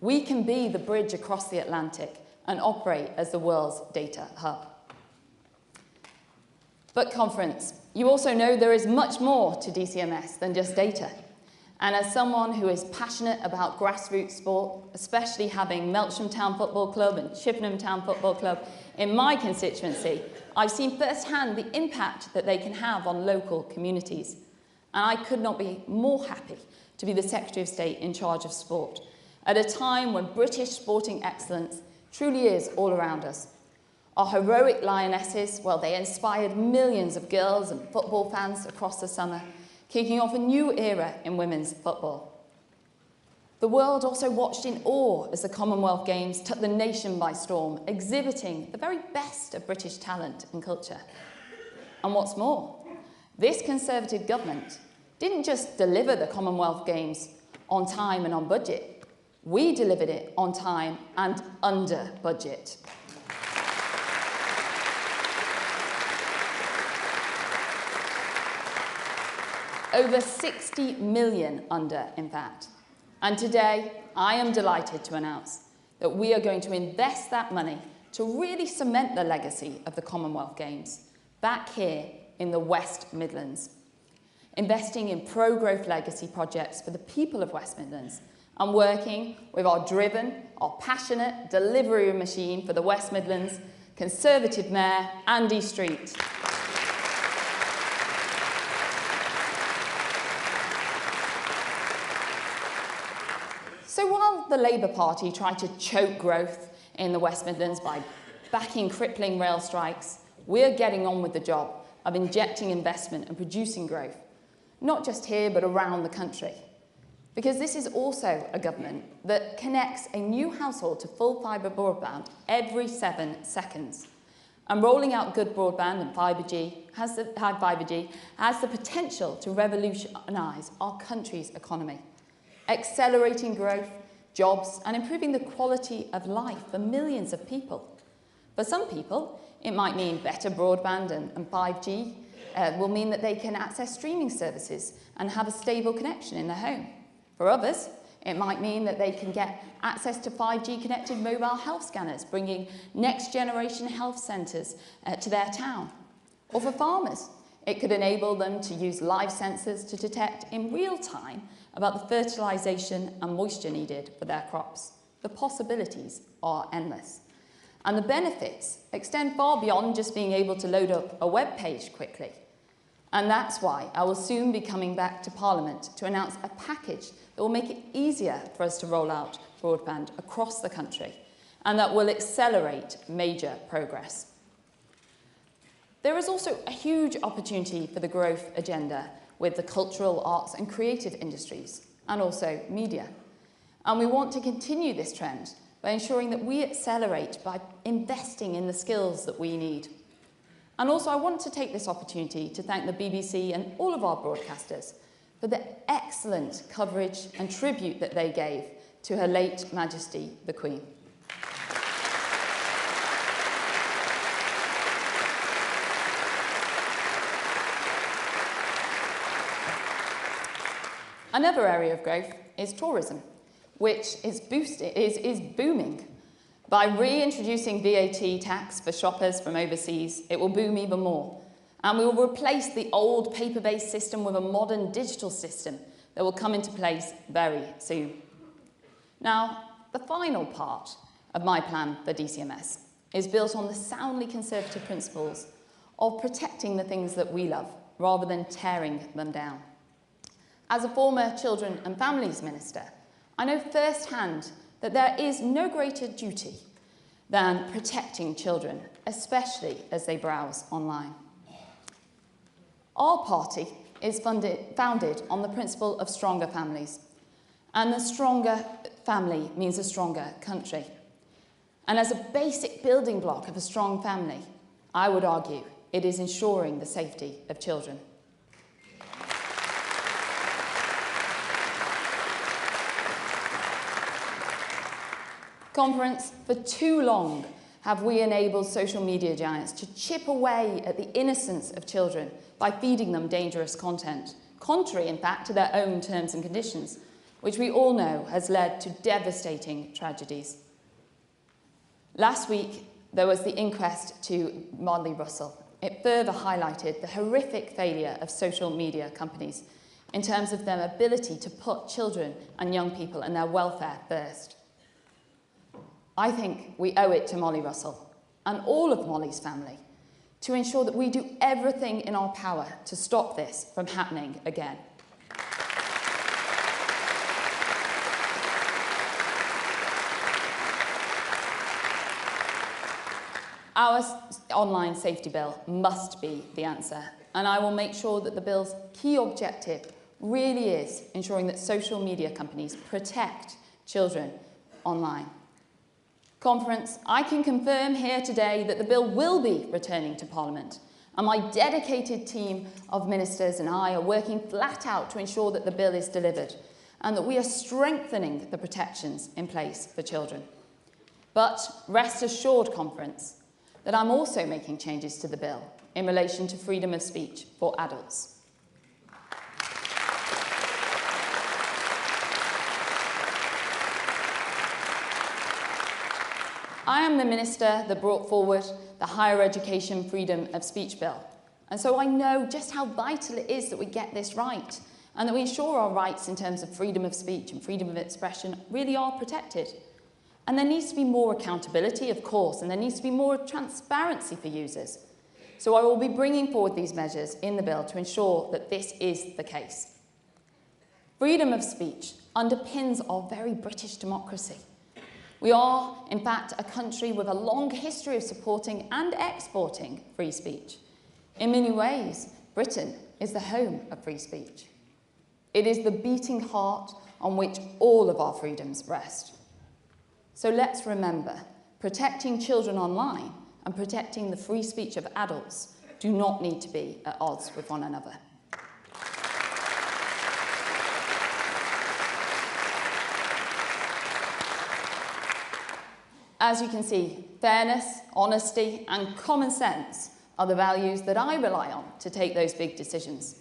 D: We can be the bridge across the Atlantic and operate as the world's data hub. But conference, you also know there is much more to DCMS than just data. And as someone who is passionate about grassroots sport, especially having Melksham Town Football Club and Chippenham Town Football Club in my constituency, I've seen firsthand the impact that they can have on local communities. And I could not be more happy to be the Secretary of State in charge of sport at a time when British sporting excellence truly is all around us. Our heroic lionesses, well, they inspired millions of girls and football fans across the summer, kicking off a new era in women's football. The world also watched in awe as the Commonwealth Games took the nation by storm, exhibiting the very best of British talent and culture. And what's more, this Conservative government didn't just deliver the Commonwealth Games on time and on budget. We delivered it on time and under budget. Over 60 million under, in fact. And today, I am delighted to announce that we are going to invest that money to really cement the legacy of the Commonwealth Games back here in the West Midlands, investing in pro-growth legacy projects for the people of West Midlands and working with our driven, our passionate delivery machine for the West Midlands, Conservative Mayor Andy Street. So while the Labour Party tried to choke growth in the West Midlands by backing crippling rail strikes, we're getting on with the job of injecting investment and producing growth, not just here but around the country. Because this is also a government that connects a new household to full fibre broadband every 7 seconds. And rolling out good broadband and high 5G has the potential to revolutionise our country's economy, accelerating growth, jobs, and improving the quality of life for millions of people. For some people, it might mean better broadband and 5G will mean that they can access streaming services and have a stable connection in their home. For others, it might mean that they can get access to 5G-connected mobile health scanners, bringing next-generation health centres to their town. Or for farmers, it could enable them to use live sensors to detect in real time about the fertilisation and moisture needed for their crops. The possibilities are endless. And the benefits extend far beyond just being able to load up a web page quickly. And that's why I will soon be coming back to Parliament to announce a package that will make it easier for us to roll out broadband across the country, and that will accelerate major progress. There is also a huge opportunity for the growth agenda with the cultural, arts and creative industries, and also media. And we want to continue this trend by ensuring that we accelerate by investing in the skills that we need. And also I want to take this opportunity to thank the BBC and all of our broadcasters for the excellent coverage and tribute that they gave to Her late Majesty the Queen. Another area of growth is tourism, which is booming. By reintroducing VAT tax for shoppers from overseas, it will boom even more. And we will replace the old paper-based system with a modern digital system that will come into place very soon. Now, the final part of my plan for DCMS is built on the soundly conservative principles of protecting the things that we love, rather than tearing them down. As a former Children and Families Minister, I know firsthand that there is no greater duty than protecting children, especially as they browse online. Our party is founded on the principle of stronger families, and a stronger family means a stronger country. And as a basic building block of a strong family, I would argue it is ensuring the safety of children. Conference, for too long have we enabled social media giants to chip away at the innocence of children by feeding them dangerous content, contrary, in fact, to their own terms and conditions, which we all know has led to devastating tragedies. Last week, there was the inquest to Molly Russell. It further highlighted the horrific failure of social media companies in terms of their ability to put children and young people and their welfare first. I think we owe it to Molly Russell and all of Molly's family to ensure that we do everything in our power to stop this from happening again. Our online safety bill must be the answer, and I will make sure that the bill's key objective really is ensuring that social media companies protect children online. Conference, I can confirm here today that the bill will be returning to Parliament, and my dedicated team of ministers and I are working flat out to ensure that the bill is delivered and that we are strengthening the protections in place for children. But rest assured, Conference, that I'm also making changes to the bill in relation to freedom of speech for adults. I am the minister that brought forward the Higher Education Freedom of Speech Bill, and so I know just how vital it is that we get this right and that we ensure our rights in terms of freedom of speech and freedom of expression really are protected. And there needs to be more accountability, of course, and there needs to be more transparency for users. So I will be bringing forward these measures in the bill to ensure that this is the case. Freedom of speech underpins our very British democracy. We are, in fact, a country with a long history of supporting and exporting free speech. In many ways, Britain is the home of free speech. It is the beating heart on which all of our freedoms rest. So let's remember, protecting children online and protecting the free speech of adults do not need to be at odds with one another. As you can see, fairness, honesty, and common sense are the values that I rely on to take those big decisions.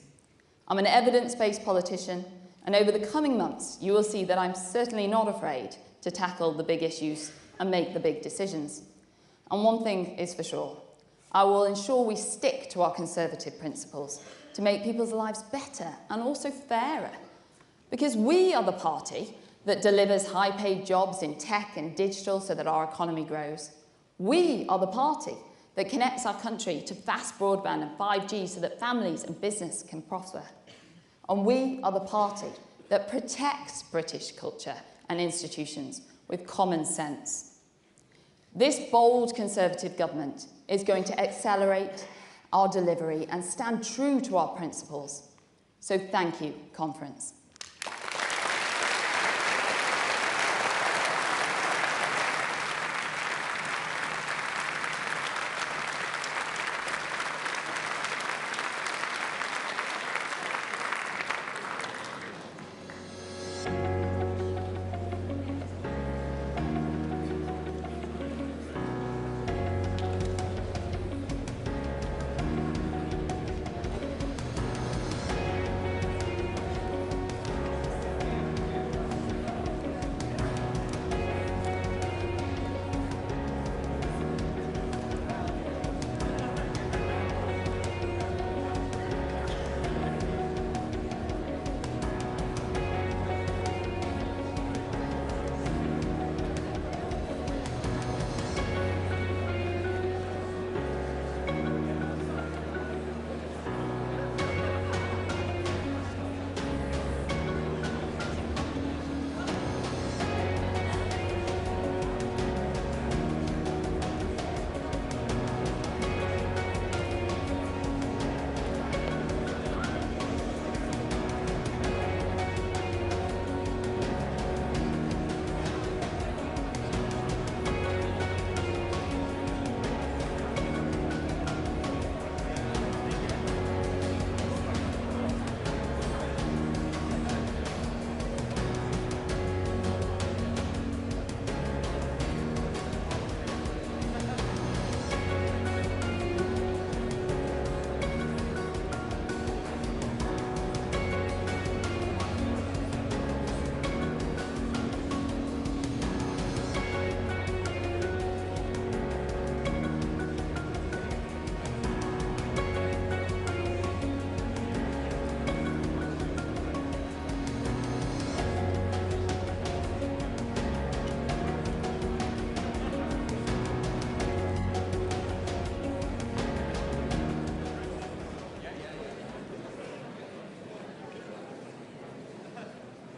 D: I'm an evidence-based politician, and over the coming months, you will see that I'm certainly not afraid to tackle the big issues and make the big decisions. And one thing is for sure, I will ensure we stick to our conservative principles to make people's lives better and also fairer. Because we are the party that delivers high-paid jobs in tech and digital so that our economy grows. We are the party that connects our country to fast broadband and 5G so that families and business can prosper. And we are the party that protects British culture and institutions with common sense. This bold Conservative government is going to accelerate our delivery and stand true to our principles. So thank you, Conference.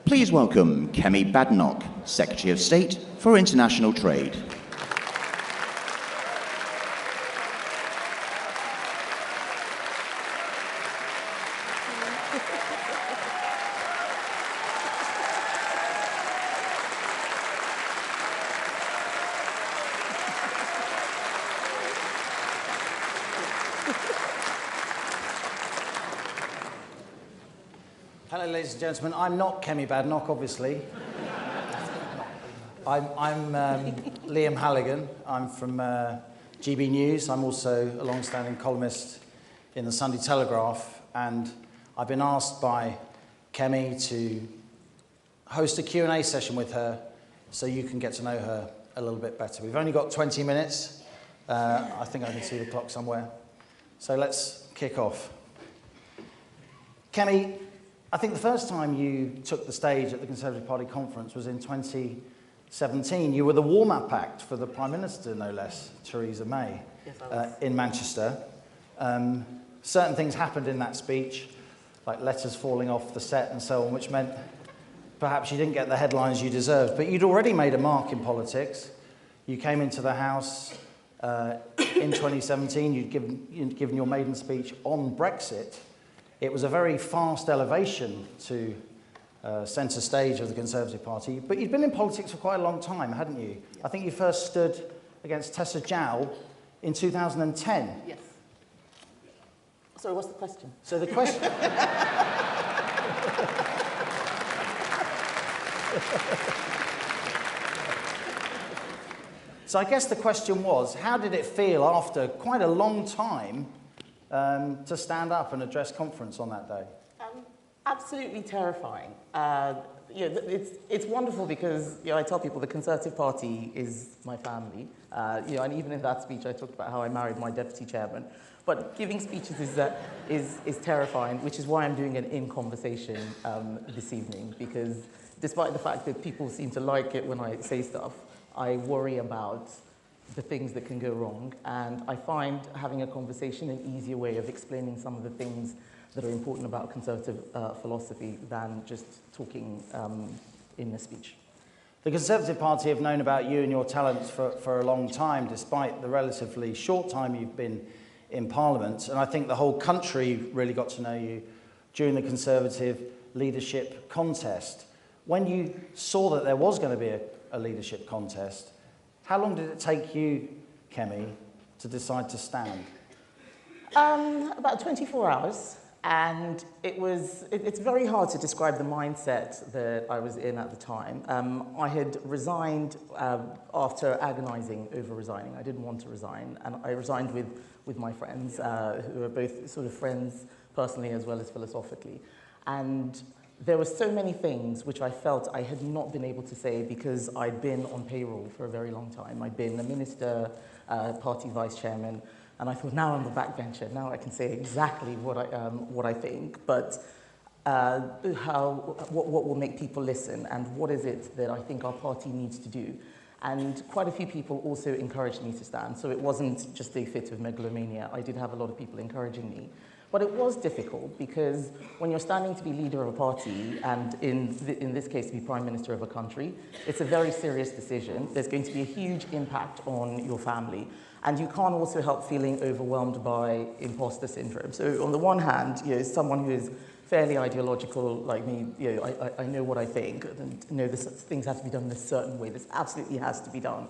A: Please welcome Kemi Badenoch, Secretary of State for International Trade.
E: Hello, ladies and gentlemen. I'm not Kemi Badenoch, obviously. I'm Liam Halligan. I'm from GB News. I'm also a long-standing columnist in the Sunday Telegraph, and I've been asked by Kemi to host a Q&A session with her so you can get to know her a little bit better. We've only got 20 minutes. I think I can see the clock somewhere. So let's kick off. Kemi, I think the first time you took the stage at the Conservative Party conference was in 2017. You were the warm-up act for the Prime Minister, no less, Theresa May, in Manchester. Certain things happened in that speech, like letters falling off the set and so on, which meant perhaps you didn't get the headlines you deserved. But you'd already made a mark in politics. You came into the House in 2017. You'd given your maiden speech on Brexit. It was a very fast elevation to centre stage of the Conservative Party, but you'd been in politics for quite a long time, hadn't you? Yes. I think you first stood against Tessa Jowell in 2010.
F: Yes. Sorry, what's the question?
E: So the question... So I guess the question was, how did it feel after quite a long time to stand up and address conference on that day?
F: Absolutely terrifying. It's wonderful because I tell people the Conservative Party is my family. And even in that speech I talked about how I married my deputy chairman. But giving speeches is terrifying, which is why I'm doing an in-conversation this evening, because despite the fact that people seem to like it when I say stuff, I worry about the things that can go wrong, and I find having a conversation an easier way of explaining some of the things that are important about Conservative philosophy than just talking in a speech.
E: The Conservative Party have known about you and your talents for a long time, despite the relatively short time you've been in Parliament, and I think the whole country really got to know you during the Conservative leadership contest. When you saw that there was going to be a leadership contest, how long did it take you, Kemi, to decide to stand?
F: About 24 hours, and it's very hard to describe the mindset that I was in at the time. I had resigned after agonizing over resigning. I didn't want to resign, and I resigned with my friends, who are both sort of friends personally as well as philosophically. And there were so many things which I felt I had not been able to say because I'd been on payroll for a very long time. I'd been a minister, party vice chairman, and I thought, now I'm the backbencher. Now I can say exactly what I think, but what will make people listen, and what is it that I think our party needs to do. And quite a few people also encouraged me to stand, so it wasn't just a fit of megalomania. I did have a lot of people encouraging me. But it was difficult because when you're standing to be leader of a party, and in this case to be prime minister of a country, it's a very serious decision. There's going to be a huge impact on your family. And you can't also help feeling overwhelmed by imposter syndrome. So on the one hand, someone who is fairly ideological like me, I know what I think, and things have to be done in a certain way. This absolutely has to be done.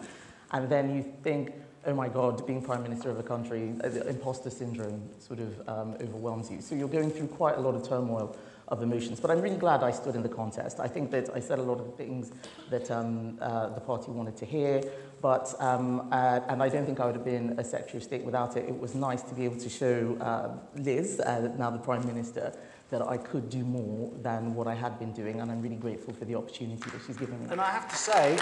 F: And then you think, oh my God, being prime minister of a country, imposter syndrome sort of overwhelms you. So you're going through quite a lot of turmoil of emotions. But I'm really glad I stood in the contest. I think that I said a lot of the things that the party wanted to hear, but and I don't think I would have been a Secretary of State without it. It was nice to be able to show Liz, now the Prime Minister, that I could do more than what I had been doing, and I'm really grateful for the opportunity that she's given me.
E: And I have to say,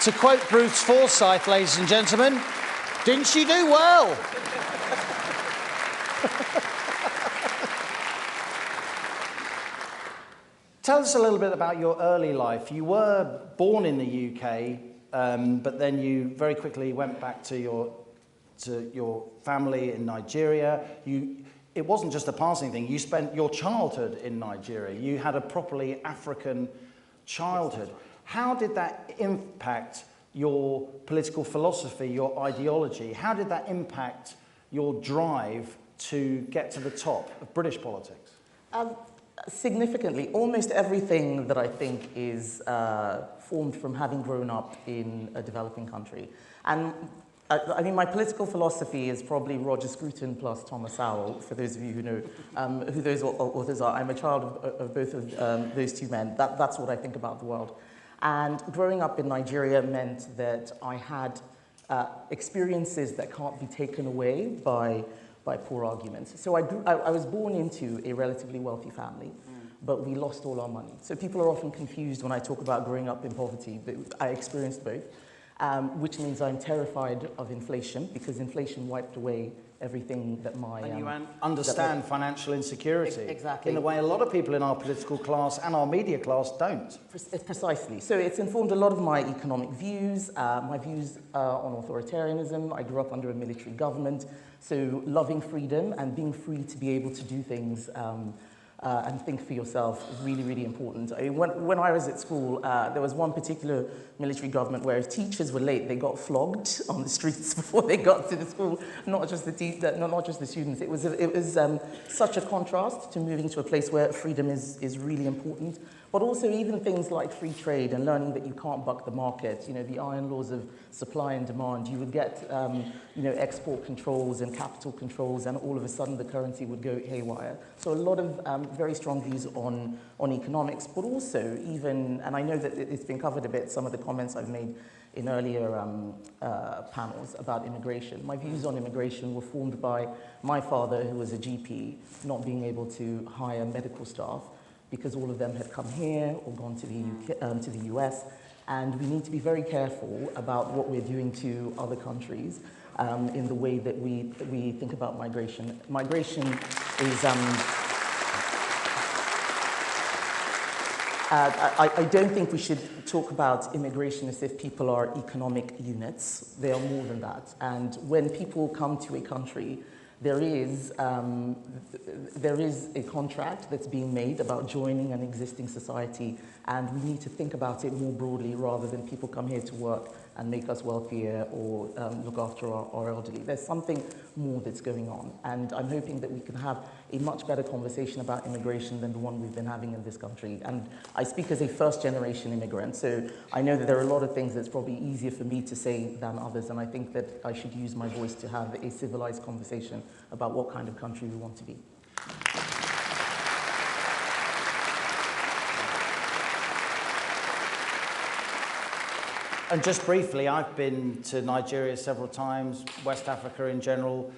E: to quote Bruce Forsyth, ladies and gentlemen, didn't she do well? Tell us a little bit about your early life. You were born in the UK, but then you very quickly went back to your family in Nigeria. It wasn't just a passing thing. You spent your childhood in Nigeria. You had a properly African childhood. How did that impact your political philosophy, your ideology? How did that impact your drive to get to the top of British politics?
F: Significantly. Almost everything that I think is formed from having grown up in a developing country. And I mean, my political philosophy is probably Roger Scruton plus Thomas Sowell, for those of you who know who those authors are. I'm a child of both of those two men. That's what I think about the world. And growing up in Nigeria meant that I had experiences that can't be taken away by poor arguments. So I was born into a relatively wealthy family, but we lost all our money. So people are often confused when I talk about growing up in poverty, but I experienced both, which means I'm terrified of inflation, because inflation wiped away everything that my...
E: And you understand financial insecurity.
F: Exactly.
E: In a way a lot of people in our political class and our media class don't.
F: Precisely. So it's informed a lot of my economic views, my views on authoritarianism. I grew up under a military government, so loving freedom and being free to be able to do things and think for yourself is really, really important. I mean, when I was at school, there was one particular military government where if teachers were late, they got flogged on the streets before they got to the school, not just the students. It was such a contrast to moving to a place where freedom is really important. But also even things like free trade and learning that you can't buck the market, you know, the iron laws of supply and demand. You would get, you know, export controls and capital controls, and all of a sudden the currency would go haywire. So a lot of very strong views on economics, but also even, and I know that it's been covered a bit, some of the comments I've made in earlier panels about immigration. My views on immigration were formed by my father, who was a GP, not being able to hire medical staff, because all of them had come here or gone to the US. And we need to be very careful about what we're doing to other countries in the way that we think about migration. Migration is, I don't think we should talk about immigration as if people are economic units. They are more than that. And when people come to a country, there is a contract that's being made about joining an existing society, and we need to think about it more broadly rather than people come here to work and make us wealthier or look after our elderly. There's something more that's going on, and I'm hoping that we can have a much better conversation about immigration than the one we've been having in this country. And I speak as a first-generation immigrant, so I know that there are a lot of things that's probably easier for me to say than others, and I think that I should use my voice to have a civilized conversation about what kind of country we want to be.
E: And just briefly, I've been to Nigeria several times, West Africa in general.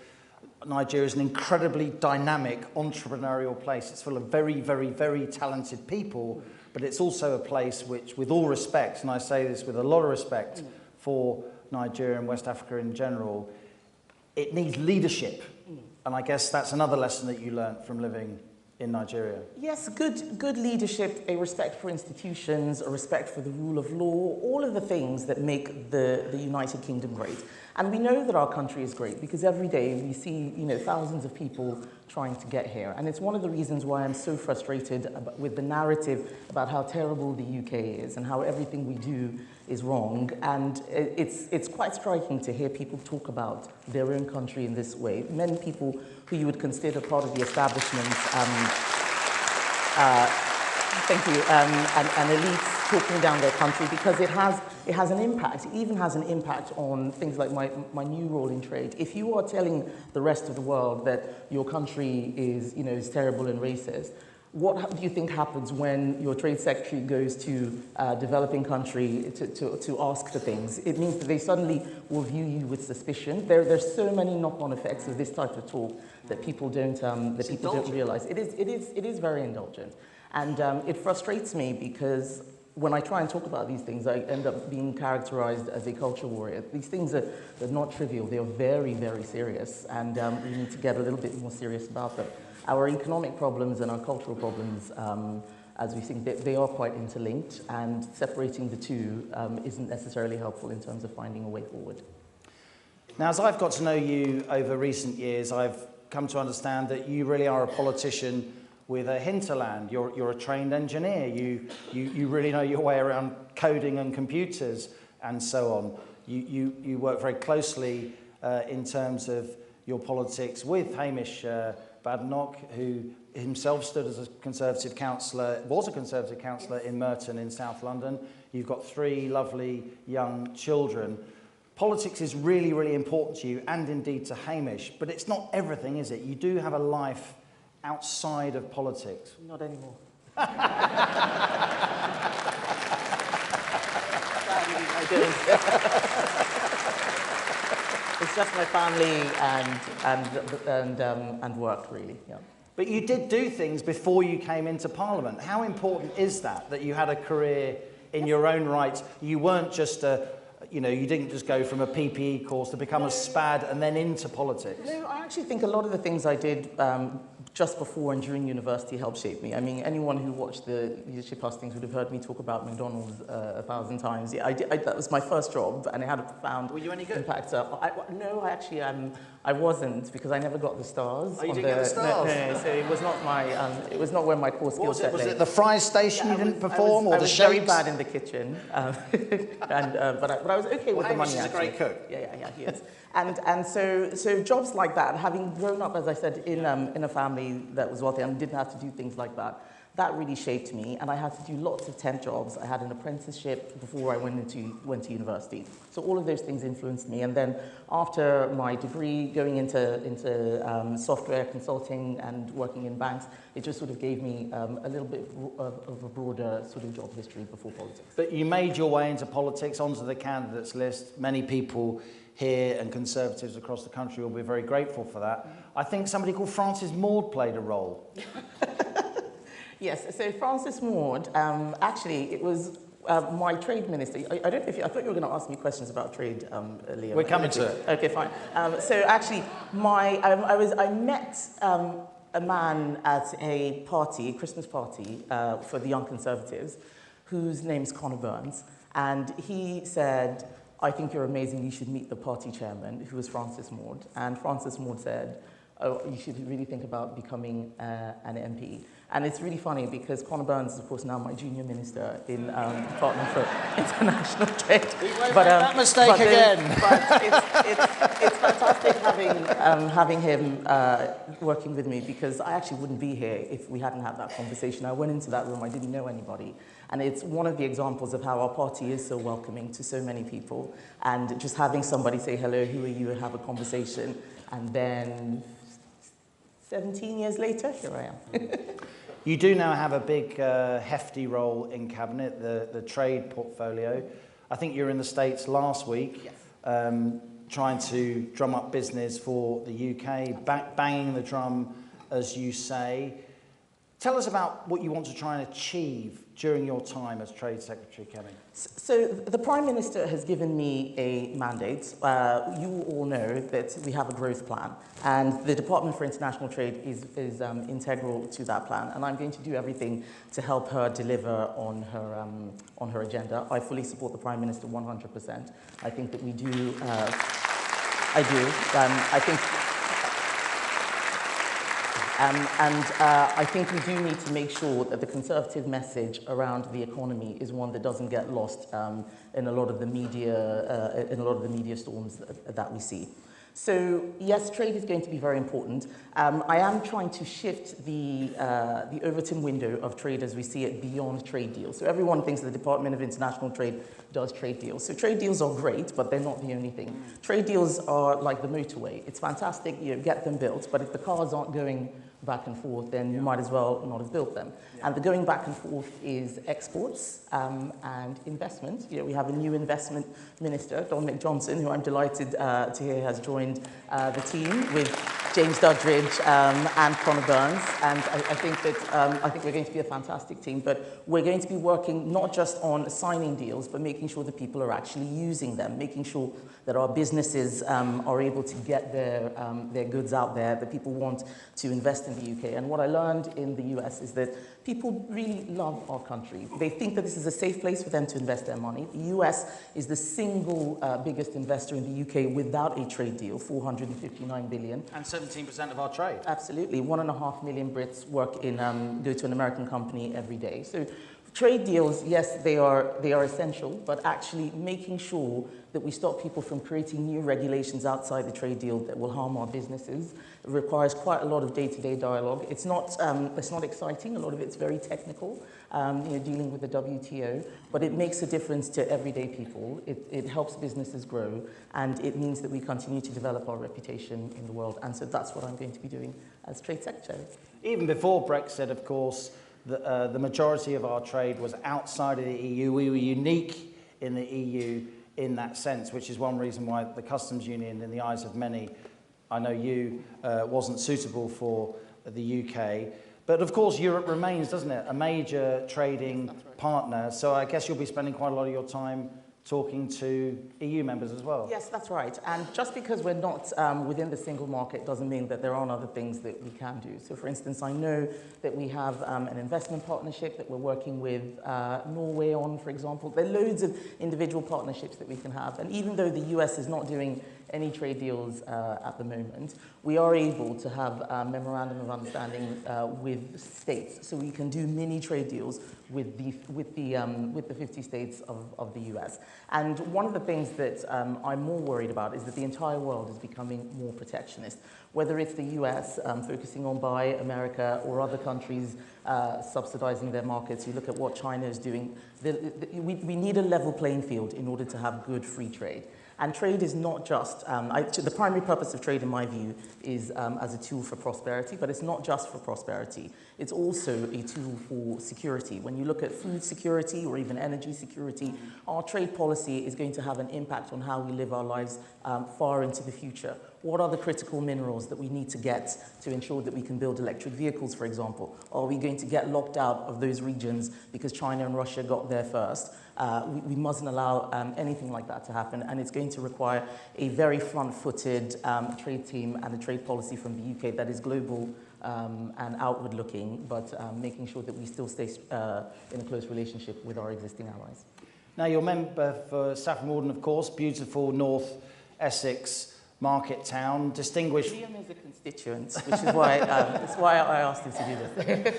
E: Nigeria is an incredibly dynamic, entrepreneurial place. It's full of very, very, very talented people, but it's also a place which, with all respect, and I say this with a lot of respect for Nigeria and West Africa in general, it needs leadership. And I guess that's another lesson that you learned from living in Nigeria.
F: Yes, good leadership, a respect for institutions, a respect for the rule of law, all of the things that make the United Kingdom great. And we know that our country is great because every day we see, you know, thousands of people trying to get here. And it's one of the reasons why I'm so frustrated with the narrative about how terrible the UK is and how everything we do is wrong. And it's quite striking to hear people talk about their own country in this way. Many people who you would consider part of the establishment, thank you, and elites talking down their country, because it has an impact. It even has an impact on things like my new role in trade. If you are telling the rest of the world that your country is, you know, is terrible and racist, what do you think happens when your trade secretary goes to a developing country to ask for things? It means that they suddenly will view you with suspicion. There's so many knock-on effects of this type of talk that people don't realize. It is very indulgent, and it frustrates me because when I try and talk about these things, I end up being characterized as a culture warrior. These things are not trivial. They are very, very serious, and we need to get a little bit more serious about them. Our economic problems and our cultural problems, as we think, they are quite interlinked, and separating the two isn't necessarily helpful in terms of finding a way forward.
E: Now, as I've got to know you over recent years, I've come to understand that you really are a politician with a hinterland. You're a trained engineer. You really know your way around coding and computers and so on. You work very closely in terms of your politics with Hamish Badenoch, who himself stood as a Conservative councillor, was a Conservative councillor in Merton in South London. You've got 3 lovely young children. Politics is really, really important to you, and indeed to Hamish, but it's not everything, is it? You do have a life outside of politics.
F: Not anymore. It's just my family and work, really. Yeah.
E: But you did do things before you came into Parliament. How important is that you had a career in your own right? You weren't just you didn't just go from a PPE course to become a SPAD and then into politics.
F: No, I actually think a lot of the things I did just before and during university helped shape me. I mean, anyone who watched the leadership hustings would have heard me talk about McDonald's 1,000 times. Yeah, that was my first job, and it had a profound
E: Were you any good?
F: impact. No, I wasn't, because I never got the stars.
E: Oh, you didn't get the stars?
F: No, so it was not my, it was not where my core skill set lay.
E: Was it the fries station you didn't perform, or the shakes?
F: I was very bad in the kitchen, but I was okay with the money.
E: Hamish is a great cook.
F: Yeah, he is. And so jobs like that, having grown up, as I said, in a family that was wealthy and didn't have to do things like that, that really shaped me. And I had to do lots of temp jobs. I had an apprenticeship before I went to university. So all of those things influenced me. And then after my degree, going into software consulting and working in banks, it just sort of gave me a little bit of a broader sort of job history before politics.
E: But you made your way into politics, onto the candidates list. Many people here and Conservatives across the country will be very grateful for that. I think somebody called Francis Maude played a role.
F: Yes, so Francis Maude, actually, it was my trade minister. I don't know if I thought you were going to ask me questions about trade, Liam.
E: We're coming to it.
F: Okay, fine. So actually, I met a man at a party, a Christmas party for the Young Conservatives, whose name's Conor Burns, and he said, "I think you're amazing, you should meet the party chairman," who was Francis Maude. And Francis Maude said, "Oh, you should really think about becoming an MP." And it's really funny because Conor Burns is, of course, now my junior minister in Department for International Trade.
E: We won't make that mistake again.
F: But it's fantastic having him working with me, because I actually wouldn't be here if we hadn't had that conversation. I went into that room, I didn't know anybody. And it's one of the examples of how our party is so welcoming to so many people. And just having somebody say, "Hello, who are you?" and have a conversation. And then 17 years later, here I am.
E: You do now have a big, hefty role in Cabinet, the trade portfolio. I think you were in the States last week, yes. Trying to drum up business for the UK, banging the drum, as you say. Tell us about what you want to try and achieve during your time as Trade Secretary, Kelly.
F: So the Prime Minister has given me a mandate. You all know that we have a growth plan, and the Department for International Trade is integral to that plan, and I'm going to do everything to help her deliver on her agenda. I fully support the Prime Minister 100%. I think that we do. I do. I think we do need to make sure that the Conservative message around the economy is one that doesn't get lost in a lot of the media storms that we see. So yes, trade is going to be very important. I am trying to shift the Overton window of trade as we see it beyond trade deals. So everyone thinks the Department of International Trade does trade deals. So trade deals are great, but they're not the only thing. Trade deals are like the motorway. It's fantastic, you get them built, but if the cars aren't going back and forth, then you might as well not have built them. And the going back and forth is exports and investment. You know, we have a new investment minister, Dominic Johnson, who I'm delighted to hear has joined the team with James Duddridge and Conor Burns. And I think we're going to be a fantastic team. But we're going to be working not just on signing deals, but making sure that people are actually using them, making sure that our businesses are able to get their goods out there, that people want to invest in the UK. And what I learned in the US is that people really love our country. They think that this is a safe place for them to invest their money. The US is the single biggest investor in the UK without a trade deal, 459 billion.
E: And 17% of our trade.
F: Absolutely. 1.5 million Brits work in, go to an American company every day. So trade deals, yes, they are essential, but actually making sure that we stop people from creating new regulations outside the trade deal that will harm our businesses. It requires quite a lot of day-to-day dialogue. It's not exciting. A lot of it's very technical, dealing with the WTO, but it makes a difference to everyday people. It helps businesses grow, and it means that we continue to develop our reputation in the world. And so that's what I'm going to be doing as Trade Secretary.
E: Even before Brexit, of course, the majority of our trade was outside of the EU. We were unique in the EU in that sense, which is one reason why the customs union, in the eyes of many, I know you, wasn't suitable for the UK. But of course, Europe remains, doesn't it, a major trading partner. So I guess you'll be spending quite a lot of your time talking to EU members as well.
F: Yes, that's right. And just because we're not within the single market doesn't mean that there aren't other things that we can do. So, for instance, I know that we have an investment partnership that we're working with Norway on, for example. There are loads of individual partnerships that we can have. And even though the US is not doing any trade deals at the moment, we are able to have a memorandum of understanding with states. So we can do mini trade deals with the 50 states of the US. And one of the things that I'm more worried about is that the entire world is becoming more protectionist. Whether it's the US focusing on Buy America or other countries subsidizing their markets, you look at what China is doing. We need a level playing field in order to have good free trade. And trade is not just, the primary purpose of trade in my view is as a tool for prosperity, but it's not just for prosperity. It's also a tool for security. When you look at food security or even energy security, our trade policy is going to have an impact on how we live our lives far into the future. What are the critical minerals that we need to get to ensure that we can build electric vehicles, for example? Are we going to get locked out of those regions because China and Russia got there first? We mustn't allow anything like that to happen, and it's going to require a very front-footed trade team and a trade policy from the UK that is global and outward-looking, but making sure that we still stay in a close relationship with our existing allies.
E: Now, you're a member for Saffron Walden, of course, beautiful North Essex market town, distinguished...
F: Liam is a constituent, which is why, that's why I asked him to do this.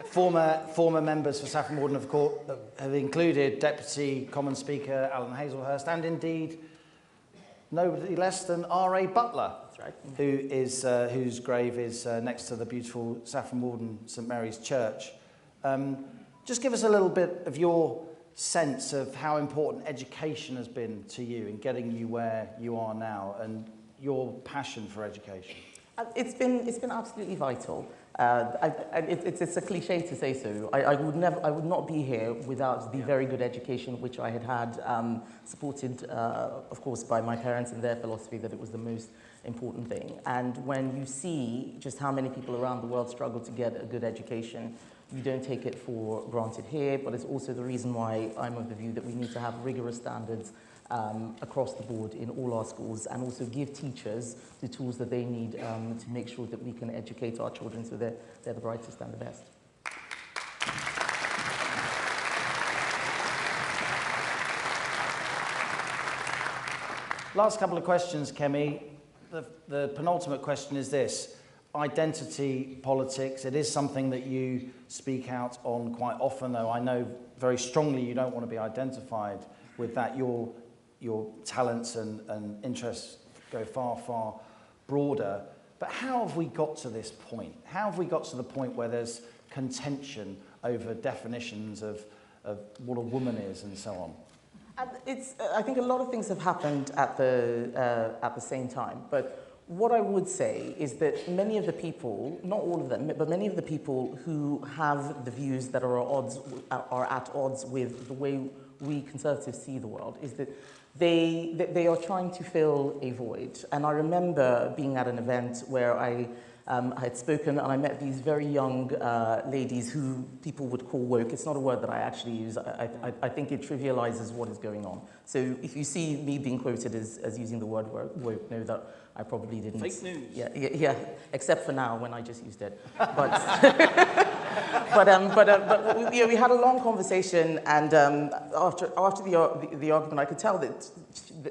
E: Former members for Saffron Walden, of course, have included Deputy Common Speaker Alan Hazelhurst and indeed nobody less than R.A. Butler,
F: That's right.
E: whose grave is next to the beautiful Saffron Walden St Mary's Church. Just give us a little bit of your sense of how important education has been to you in getting you where you are now and your passion for education.
F: It's been absolutely vital. It's a cliche to say so. I would not be here without the very good education which I had supported, of course, by my parents and their philosophy that it was the most important thing. And when you see just how many people around the world struggle to get a good education, you don't take it for granted here, but it's also the reason why I'm of the view that we need to have rigorous standards across the board in all our schools, and also give teachers the tools that they need to make sure that we can educate our children so they're the brightest and the best.
E: Last couple of questions, Kemi. The penultimate question is this. Identity politics, it is something that you speak out on quite often, though I know very strongly you don't want to be identified with that. Your talents and interests go far, far broader. But how have we got to this point? How have we got to the point where there's contention over definitions of what a woman is and so on?
F: I think a lot of things have happened at the same time, but what I would say is that many of the people, not all of them, but many of the people who have the views that are at odds with the way we Conservatives see the world, is that they are trying to fill a void. And I remember being at an event where I had spoken and I met these very young ladies who people would call woke. It's not a word that I actually use. I think it trivializes what is going on. So if you see me being quoted as using the word woke, know that I probably didn't.
G: Fake news.
F: Yeah, except for now when I just used it. But we had a long conversation, and after the argument, I could tell that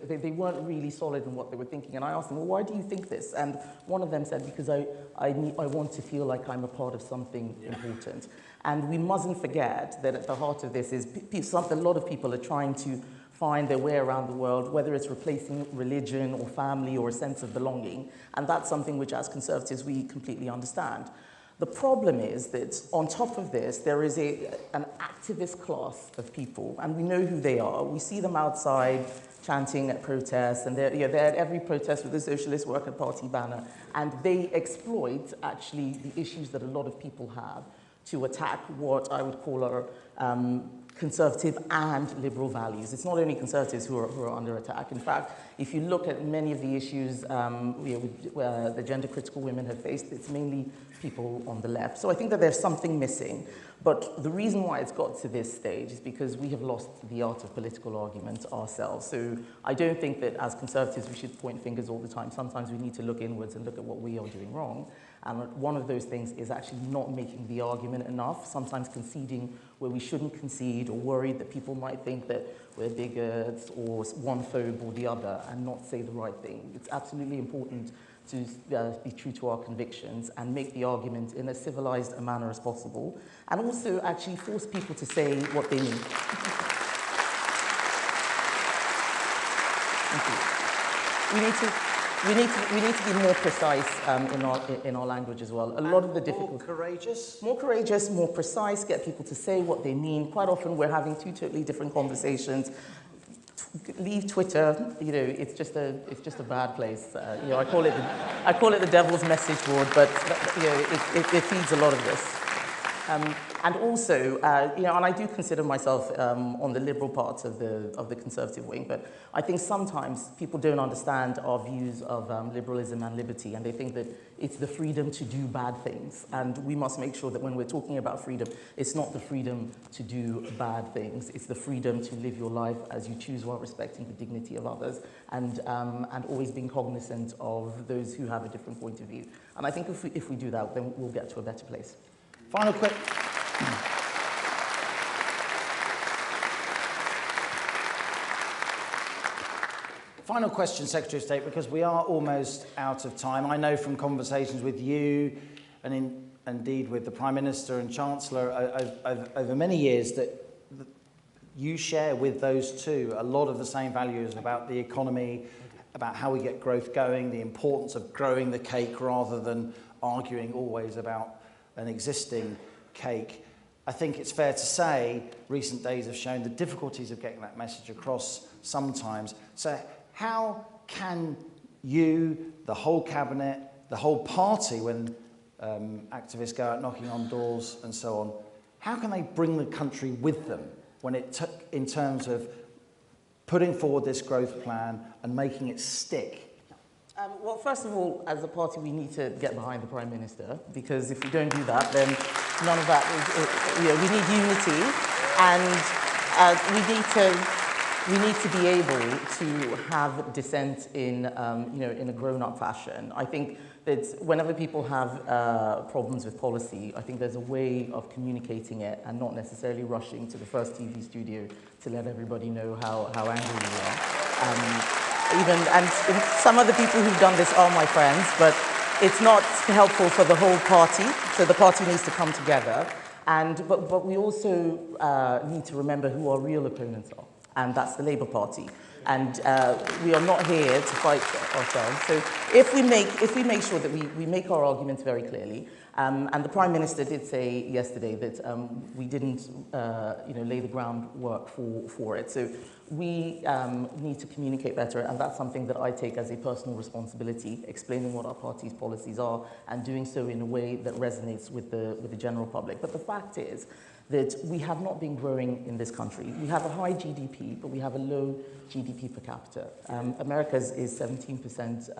F: they weren't really solid in what they were thinking. And I asked them, well, why do you think this? And one of them said, because I want to feel like I'm a part of something important. And we mustn't forget that at the heart of this is a lot of people are trying to find their way around the world, whether it's replacing religion or family or a sense of belonging. And that's something which, as Conservatives, we completely understand. The problem is that on top of this, there is an activist class of people, and we know who they are. We see them outside chanting at protests, and they're at every protest with the Socialist Worker Party banner, and they exploit, actually, the issues that a lot of people have to attack what I would call our conservative and liberal values. It's not only conservatives who are under attack. In fact, if you look at many of the issues the gender critical women have faced, it's mainly people on the left. So I think that there's something missing. But the reason why it's got to this stage is because we have lost the art of political argument ourselves. So I don't think that as conservatives we should point fingers all the time. Sometimes we need to look inwards and look at what we are doing wrong. And one of those things is actually not making the argument enough, sometimes conceding where we shouldn't concede, or worried that people might think that we're bigots or one phobe or the other, and not say the right thing. It's absolutely important to be true to our convictions and make the argument in as civilized a manner as possible, and also actually force people to say what they mean. Thank you. We need to be more precise in our language as well. A lot of the difficulty.
E: More courageous?
F: More courageous, more precise, get people to say what they mean. Quite often we're having two totally different conversations. Leave Twitter, it's just a bad place. I call it the devil's message board, but it feeds a lot of this. And also, and I do consider myself on the liberal parts of the conservative wing, but I think sometimes people don't understand our views of liberalism and liberty, and they think that it's the freedom to do bad things. And we must make sure that when we're talking about freedom, it's not the freedom to do bad things, it's the freedom to live your life as you choose while respecting the dignity of others, and always being cognizant of those who have a different point of view. And I think if we do that, then we'll get to a better place.
E: Final question, Secretary of State, because we are almost out of time. I know from conversations with you and indeed with the Prime Minister and Chancellor over many years that you share with those two a lot of the same values about the economy, about how we get growth going, the importance of growing the cake rather than arguing always about an existing cake. I think it's fair to say recent days have shown the difficulties of getting that message across sometimes. So how can you, the whole cabinet, the whole party, when activists go out knocking on doors and so on, how can they bring the country with them when in terms of putting forward this growth plan and making it stick?
F: Well, first of all, as a party, we need to get behind the Prime Minister, because if we don't do that, then none of that we need unity, and we need to be able to have dissent in a grown-up fashion. I think that whenever people have problems with policy, I think there's a way of communicating it and not necessarily rushing to the first TV studio to let everybody know how angry you are. And some of the people who've done this are my friends, but it's not helpful for the whole party, so the party needs to come together. But we also need to remember who our real opponents are, and that's the Labour Party. And we are not here to fight ourselves. So if we make sure that we make our arguments very clearly, and the Prime Minister did say yesterday that we didn't lay the groundwork for it. So we need to communicate better, and that's something that I take as a personal responsibility, explaining what our party's policies are and doing so in a way that resonates with the general public. But the fact is that we have not been growing in this country. We have a high GDP, but we have a low GDP per capita. America's is 17%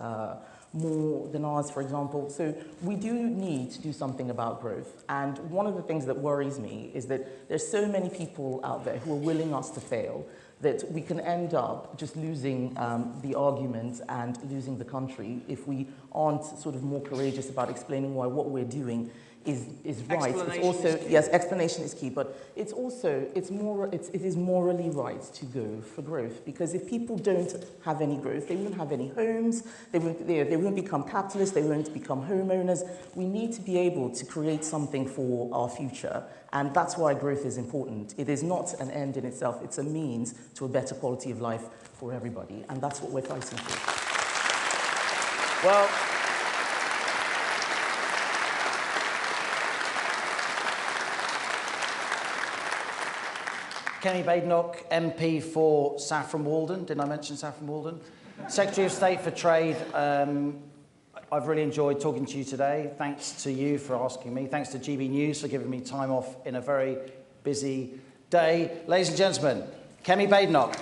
F: more than ours, for example. So we do need to do something about growth. And one of the things that worries me is that there's so many people out there who are willing us to fail that we can end up just losing the argument and losing the country if we aren't sort of more courageous about explaining why what we're doing is right. It's also, yes, explanation is key, but it's also, it is morally right to go for growth, because if people don't have any growth, they won't have any homes, they won't become capitalists, they won't become homeowners. We need to be able to create something for our future, and that's why growth is important. It is not an end in itself, it's a means to a better quality of life for everybody, and that's what we're fighting for.
E: Well, Kenny Badenoch, MP for Saffron Walden. Didn't I mention Saffron Walden? Secretary of State for Trade. I've really enjoyed talking to you today. Thanks to you for asking me. Thanks to GB News for giving me time off in a very busy day. Ladies and gentlemen, Kemi Badenoch.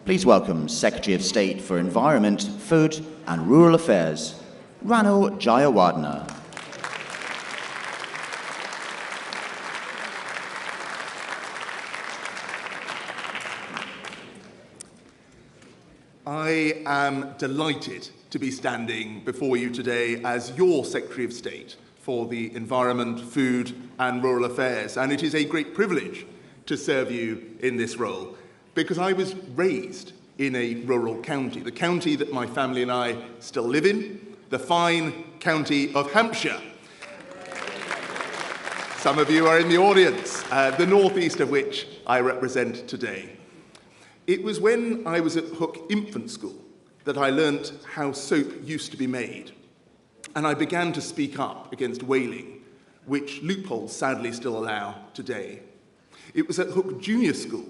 A: Please welcome Secretary of State for Environment, Food and Rural Affairs, Rano Jayawardena.
C: I am delighted to be standing before you today as your Secretary of State for the Environment, Food and Rural Affairs, and it is a great privilege to serve you in this role, because I was raised in a rural county, the county that my family and I still live in, the fine county of Hampshire. Some of you are in the audience, the northeast of which I represent today. It was when I was at Hook Infant School that I learnt how soap used to be made, and I began to speak up against whaling, which loopholes sadly still allow today. It was at Hook Junior School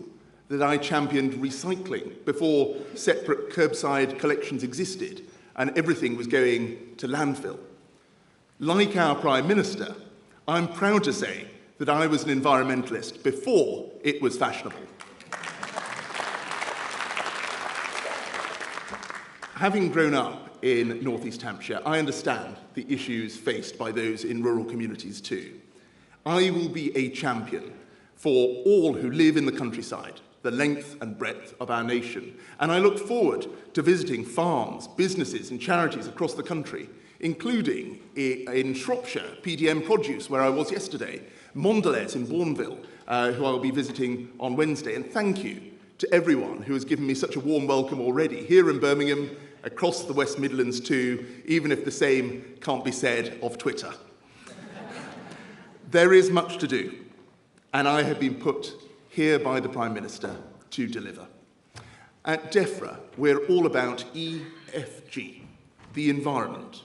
C: that I championed recycling before separate curbside collections existed and everything was going to landfill. Like our Prime Minister, I'm proud to say that I was an environmentalist before it was fashionable. Having grown up in northeast Hampshire, I understand the issues faced by those in rural communities too. I will be a champion for all who live in the countryside, the length and breadth of our nation. And I look forward to visiting farms, businesses and charities across the country, including in Shropshire, PDM Produce, where I was yesterday, Mondelez in Bourneville, who I will be visiting on Wednesday. And thank you to everyone who has given me such a warm welcome already, here in Birmingham, across the West Midlands too, even if the same can't be said of Twitter. There is much to do, and I have been put here by the Prime Minister to deliver. At DEFRA, we're all about EFG, the environment,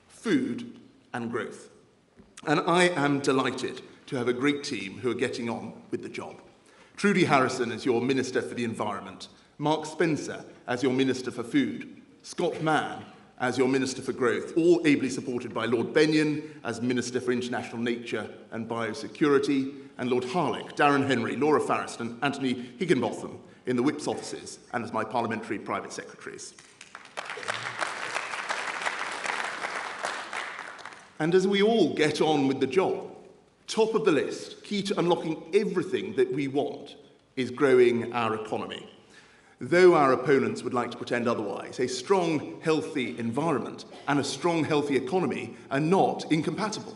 C: food and growth. And I am delighted to have a great team who are getting on with the job. Trudy Harrison as your Minister for the Environment, Mark Spencer as your Minister for Food, Scott Mann as your Minister for Growth, all ably supported by Lord Benyon as Minister for International Nature and Biosecurity, and Lord Harlech, Darren Henry, Laura Farrist and Anthony Higginbotham in the Whip's offices and as my parliamentary private secretaries.
G: And as we all get on with the job, top of the list, key to unlocking everything that we want, is growing our economy. Though our opponents would like to pretend otherwise, a strong, healthy environment and a strong, healthy economy are not incompatible.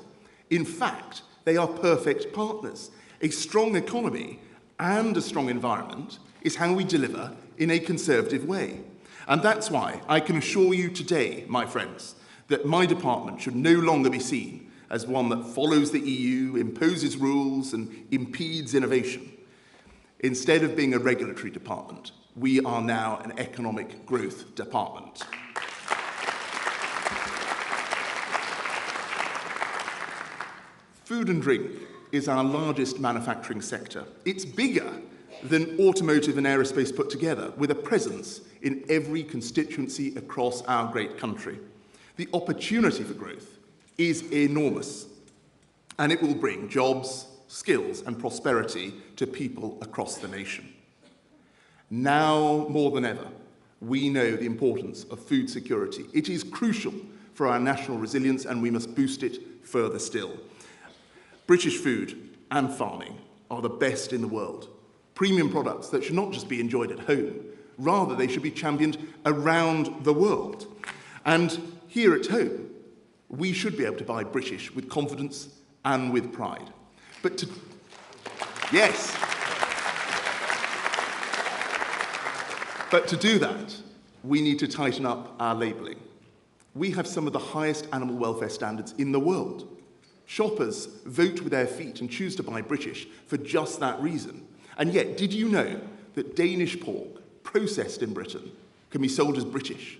G: In fact, they are perfect partners. A strong economy and a strong environment is how we deliver in a conservative way. And that's why I can assure you today, my friends, that my department should no longer be seen as one that follows the EU, imposes rules and impedes innovation. Instead of being a regulatory department, we are now an economic growth department. Food and drink is our largest manufacturing sector. It's bigger than automotive and aerospace put together, with a presence in every constituency across our great country. The opportunity for growth is enormous, and it will bring jobs, skills and prosperity to people across the nation. Now more than ever, we know the importance of food security. It is crucial for our national resilience, and we must boost it further still. British food and farming are the best in the world. Premium products that should not just be enjoyed at home, rather they should be championed around the world. And here at home, we should be able to buy British with confidence and with pride. Yes. But to do that, we need to tighten up our labelling. We have some of the highest animal welfare standards in the world. Shoppers vote with their feet and choose to buy British for just that reason. And yet, did you know that Danish pork, processed in Britain, can be sold as British?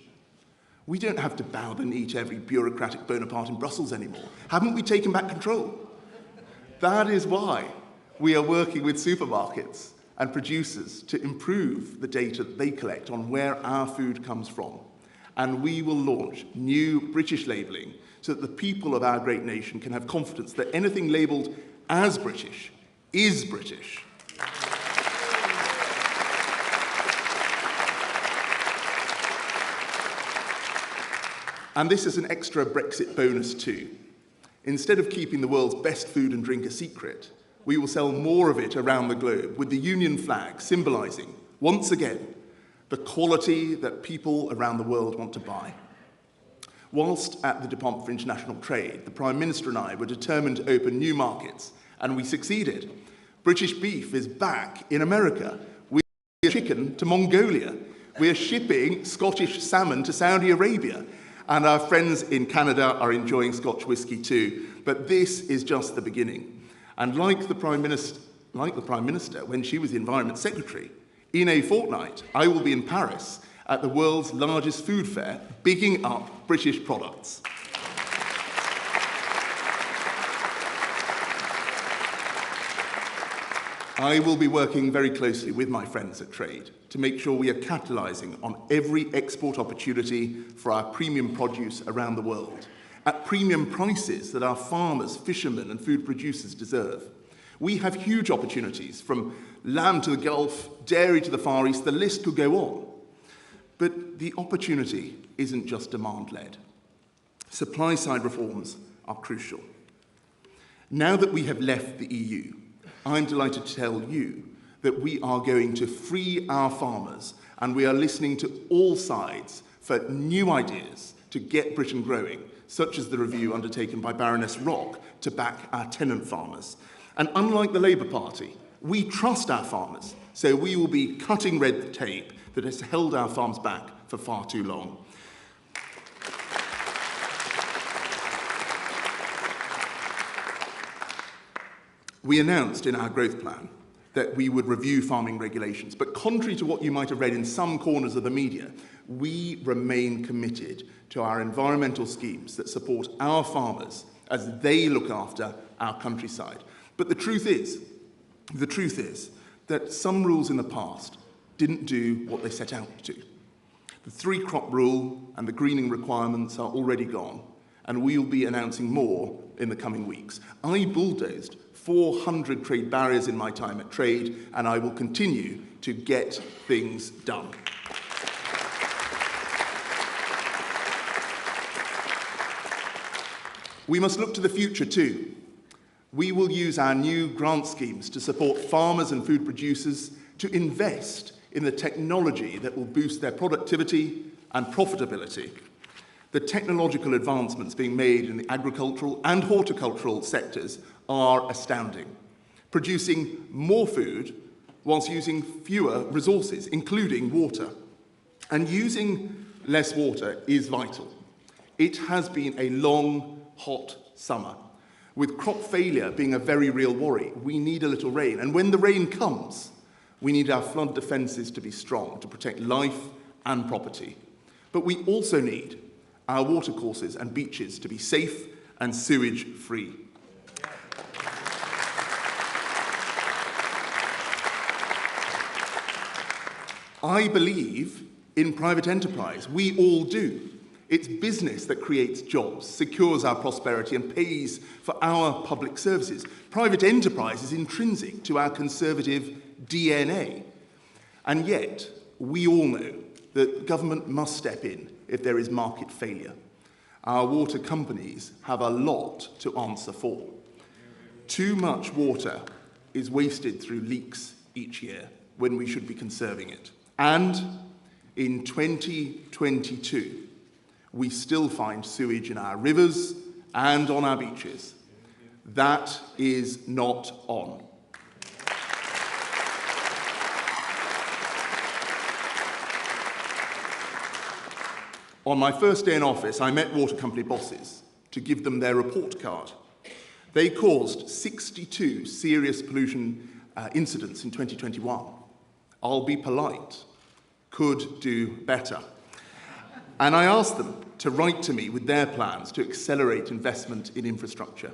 G: We don't have to bow the knee to every bureaucratic Bonaparte in Brussels anymore. Haven't we taken back control? That is why we are working with supermarkets and producers to improve the data that they collect on where our food comes from. And we will launch new British labelling so that the people of our great nation can have confidence that anything labelled as British is British. And this is an extra Brexit bonus too. Instead of keeping the world's best food and drink a secret, we will sell more of it around the globe, with the Union flag symbolising, once again, the quality that people around the world want to buy. Whilst at the Department for International Trade, the Prime Minister and I were determined to open new markets, and we succeeded. British beef is back in America. We are chicken to Mongolia. We are shipping Scottish salmon to Saudi Arabia. And our friends in Canada are enjoying Scotch whisky too. But this is just the beginning. And like the Prime Minister when she was the Environment Secretary, in a fortnight, I will be in Paris at the world's largest food fair, bigging up British products. I will be working very closely with my friends at Trade to make sure we are capitalising on every export opportunity for our premium produce around the world, at premium prices that our farmers, fishermen and food producers deserve. We have huge opportunities, from lamb to the Gulf, dairy to the Far East, the list could go on. But the opportunity isn't just demand-led. Supply-side reforms are crucial. Now that we have left the EU, I'm delighted to tell you that we are going to free our farmers, and we are listening to all sides for new ideas to get Britain growing, such as the review undertaken by Baroness Rock to back our tenant farmers. And unlike the Labour Party, we trust our farmers, so we will be cutting red tape that has held our farms back for far too long. We announced in our growth plan that we would review farming regulations, but contrary to what you might have read in some corners of the media, we remain committed to our environmental schemes that support our farmers as they look after our countryside. But the truth is that some rules in the past didn't do what they set out to. The three-crop rule and the greening requirements are already gone, and we will be announcing more in the coming weeks. I bulldozed 400 trade barriers in my time at Trade, and I will continue to get things done. We must look to the future too. We will use our new grant schemes to support farmers and food producers to invest in the technology that will boost their productivity and profitability. The technological advancements being made in the agricultural and horticultural sectors are astounding, producing more food whilst using fewer resources, including water. And using less water is vital. It has been a long, hot summer, with crop failure being a very real worry. We need a little rain, and when the rain comes, we need our flood defences to be strong to protect life and property. But we also need our watercourses and beaches to be safe and sewage-free. I believe in private enterprise. We all do. It's business that creates jobs, secures our prosperity, and pays for our public services. Private enterprise is intrinsic to our conservative DNA. And yet, we all know that government must step in if there is market failure. Our water companies have a lot to answer for. Too much water is wasted through leaks each year when we should be conserving it. And in 2022, we still find sewage in our rivers and on our beaches. That is not on. On my first day in office, I met water company bosses to give them their report card. They caused 62 serious pollution incidents in 2021. I'll be polite, could do better. And I asked them to write to me with their plans to accelerate investment in infrastructure.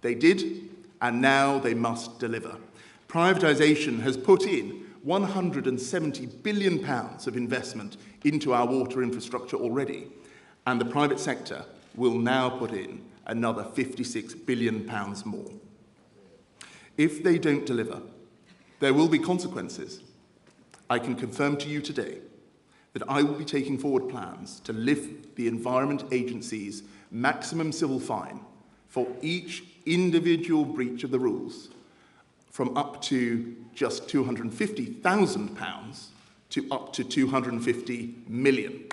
G: They did, and now they must deliver. Privatisation has put in £170 billion of investment into our water infrastructure already, and the private sector will now put in another £56 billion more. If they don't deliver, there will be consequences. I can confirm to you today that I will be taking forward plans to lift the Environment Agency's maximum civil fine for each individual breach of the rules from up to just £250,000 to up to £250 million.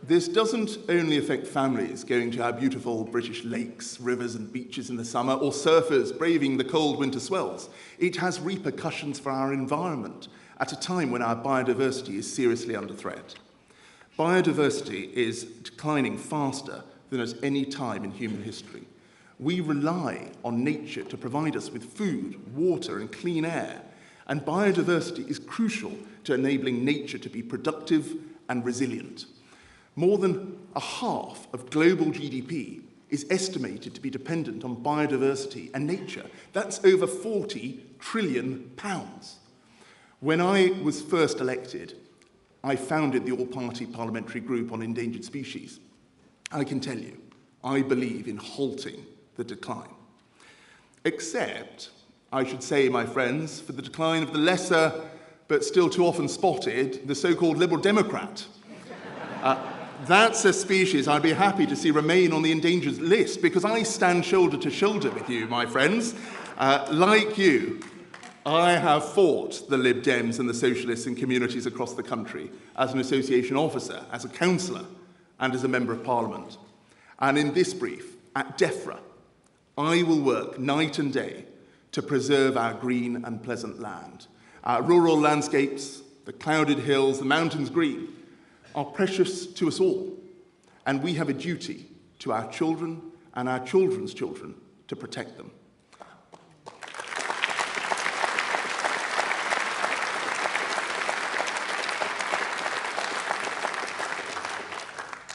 G: This doesn't only affect families going to our beautiful British lakes, rivers and beaches in the summer, or surfers braving the cold winter swells. It has repercussions for our environment at a time when our biodiversity is seriously under threat. Biodiversity is declining faster than at any time in human history. We rely on nature to provide us with food, water and clean air, and biodiversity is crucial to enabling nature to be productive and resilient. More than a half of global GDP is estimated to be dependent on biodiversity and nature. That's over £40 trillion. When I was first elected, I founded the all-party parliamentary group on endangered species. I can tell you, I believe in halting the decline. Except, I should say, my friends, for the decline of the lesser, but still too often spotted, the so-called Liberal Democrat. That's a species I'd be happy to see remain on the endangered list, because I stand shoulder to shoulder with you, my friends. Like you, I have fought the Lib Dems and the Socialists in communities across the country as an association officer, as a councillor, and as a Member of Parliament. And in this brief, at DEFRA, I will work night and day to preserve our green and pleasant land. Our rural landscapes, the clouded hills, the mountains green, are precious to us all, and we have a duty to our children and our children's children to protect them.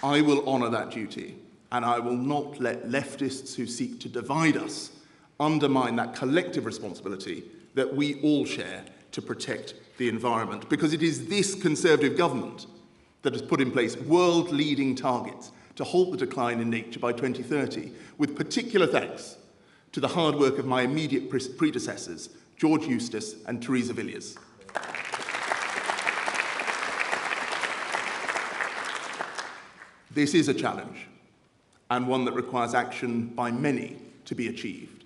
G: I will honour that duty, and I will not let leftists who seek to divide us undermine that collective responsibility that we all share to protect the environment, because it is this Conservative government that has put in place world-leading targets to halt the decline in nature by 2030, with particular thanks to the hard work of my immediate predecessors, George Eustace and Theresa Villiers. This is a challenge, and one that requires action by many to be achieved.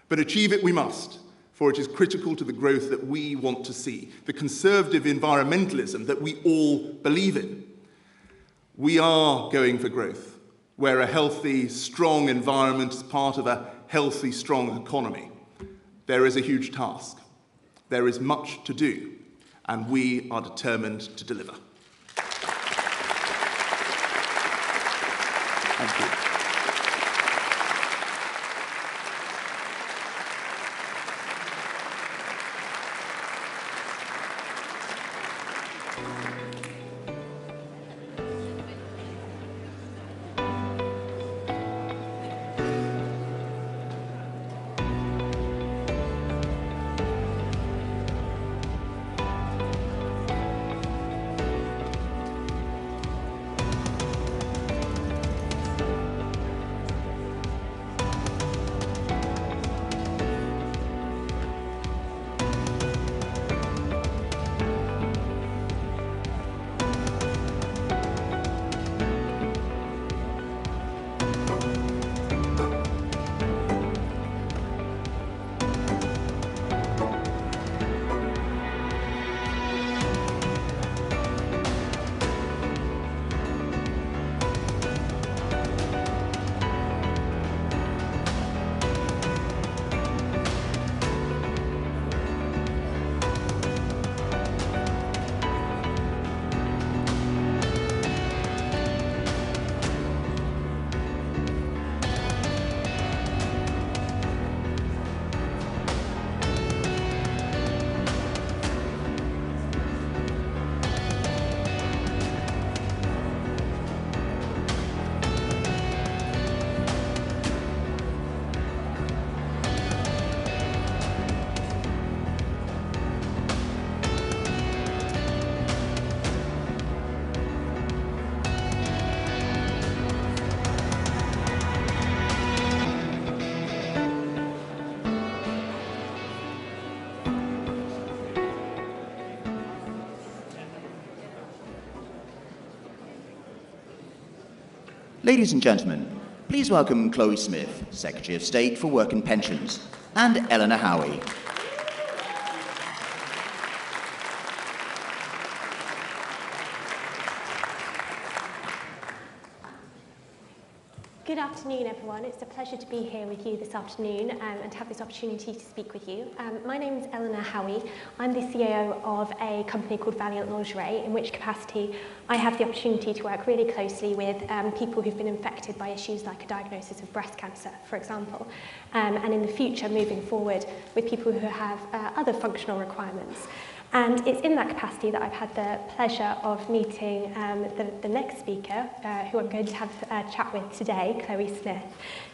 G: But achieve it we must, for it is critical to the growth that we want to see, the conservative environmentalism that we all believe in. We are going for growth, where a healthy, strong environment is part of a healthy, strong economy. There is a huge task. There is much to do, and we are determined to deliver. Thank you.
A: Ladies and gentlemen, please welcome Chloe Smith, Secretary of State for Work and Pensions, and Eleanor Howie.
H: Good afternoon, everyone. It's a pleasure to be here with you this afternoon and to have this opportunity to speak with you. My name is Eleanor Howie. I'm the CEO of a company called Valiant Lingerie, in which capacity I have the opportunity to work really closely with people who've been infected by issues like a diagnosis of breast cancer, for example, and in the future, moving forward, with people who have other functional requirements. And it's in that capacity that I've had the pleasure of meeting the next speaker, who I'm going to have a chat with today, Chloe Smith.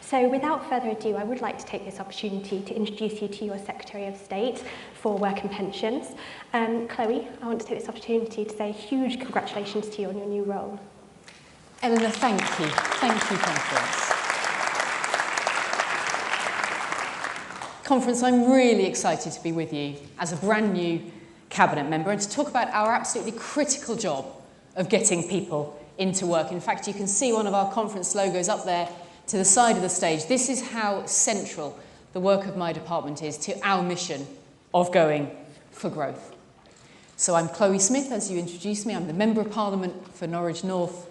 H: So without further ado, I would like to take this opportunity to introduce you to your Secretary of State for Work and Pensions. Chloe, I want to take this opportunity to say huge congratulations to you on your new role.
I: Eleanor, thank you. Thank you, Conference. Conference, I'm really excited to be with you as a brand new Cabinet member and to talk about our absolutely critical job of getting people into work. In fact, you can see one of our conference logos up there to the side of the stage. This is how central the work of my department is to our mission of going for growth. So I'm Chloe Smith, as you introduced me. I'm the Member of Parliament for Norwich North,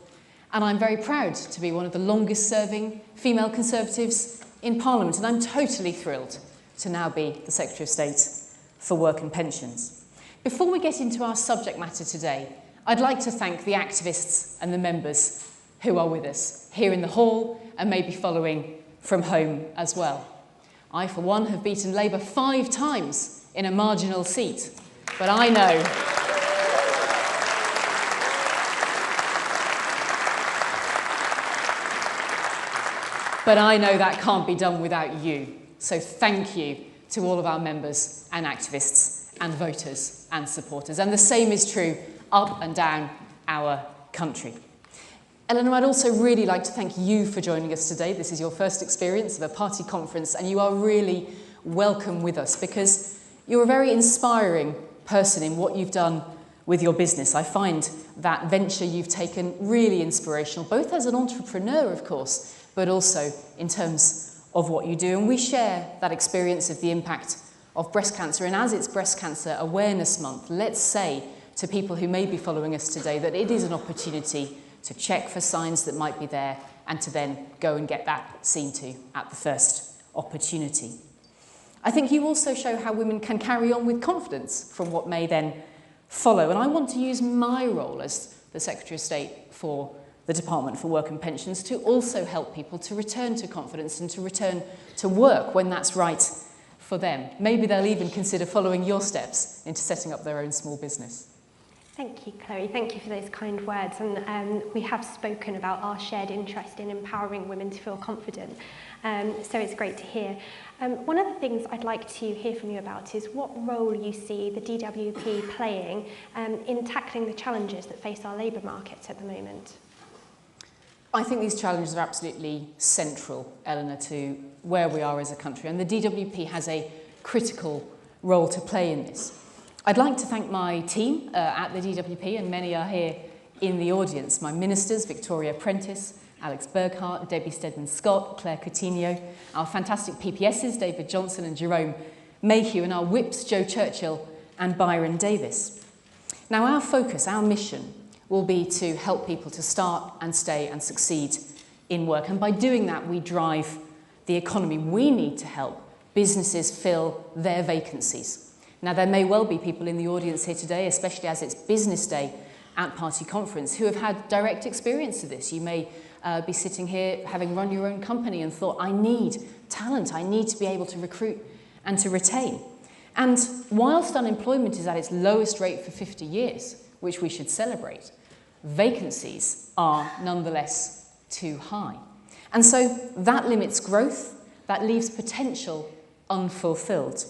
I: and I'm very proud to be one of the longest serving female Conservatives in Parliament, and I'm totally thrilled to now be the Secretary of State for Work and Pensions. Before we get into our subject matter today, I'd like to thank the activists and the members who are with us here in the hall and maybe following from home as well. I, for one, have beaten Labour 5 times in a marginal seat, but I know that can't be done without you. So thank you to all of our members and activists and voters and supporters. And the same is true up and down our country. Eleanor, I'd also really like to thank you for joining us today. This is your first experience of a party conference, and you are really welcome with us because You're a very inspiring person in what you've done with your business. I find that venture you've taken really inspirational, both as an entrepreneur, of course, but also in terms of what you do. And we share that experience of the impact of breast cancer. And as it's Breast Cancer Awareness Month, let's say to people who may be following us today that it is an opportunity to check for signs that might be there and to then go and get that seen to at the first opportunity. I think you also show how women can carry on with confidence from what may then follow. And I want to use my role as the Secretary of State for the Department for Work and Pensions to also help people to return to confidence and to return to work when that's right for them. Maybe they'll even consider following your steps into setting up their own small business.
H: Thank you, Chloe. Thank you for those kind words. And we have spoken about our shared interest in empowering women to feel confident. So it's great to hear. One of the things I'd like to hear from you about is what role you see the DWP playing in tackling the challenges that face our labour markets at the moment.
I: I think these challenges are absolutely central, Eleanor, to where we are as a country, and the DWP has a critical role to play in this. I'd like to thank my team at the DWP, and many are here in the audience. My ministers, Victoria Prentice, Alex Burghardt, Debbie Stedman-Scott, Claire Coutinho, our fantastic PPSs, David Johnson and Jerome Mayhew, and our whips, Joe Churchill and Byron Davis. Now, our focus, our mission, will be to help people to start and stay and succeed in work. And by doing that, we drive the economy. We need to help businesses fill their vacancies. Now, there may well be people in the audience here today, especially as it's Business Day at Party Conference, who have had direct experience of this. You may be sitting here having run your own company and thought, I need talent, I need to be able to recruit and to retain. And whilst unemployment is at its lowest rate for 50 years, which we should celebrate, vacancies are nonetheless too high. And so that limits growth, that leaves potential unfulfilled.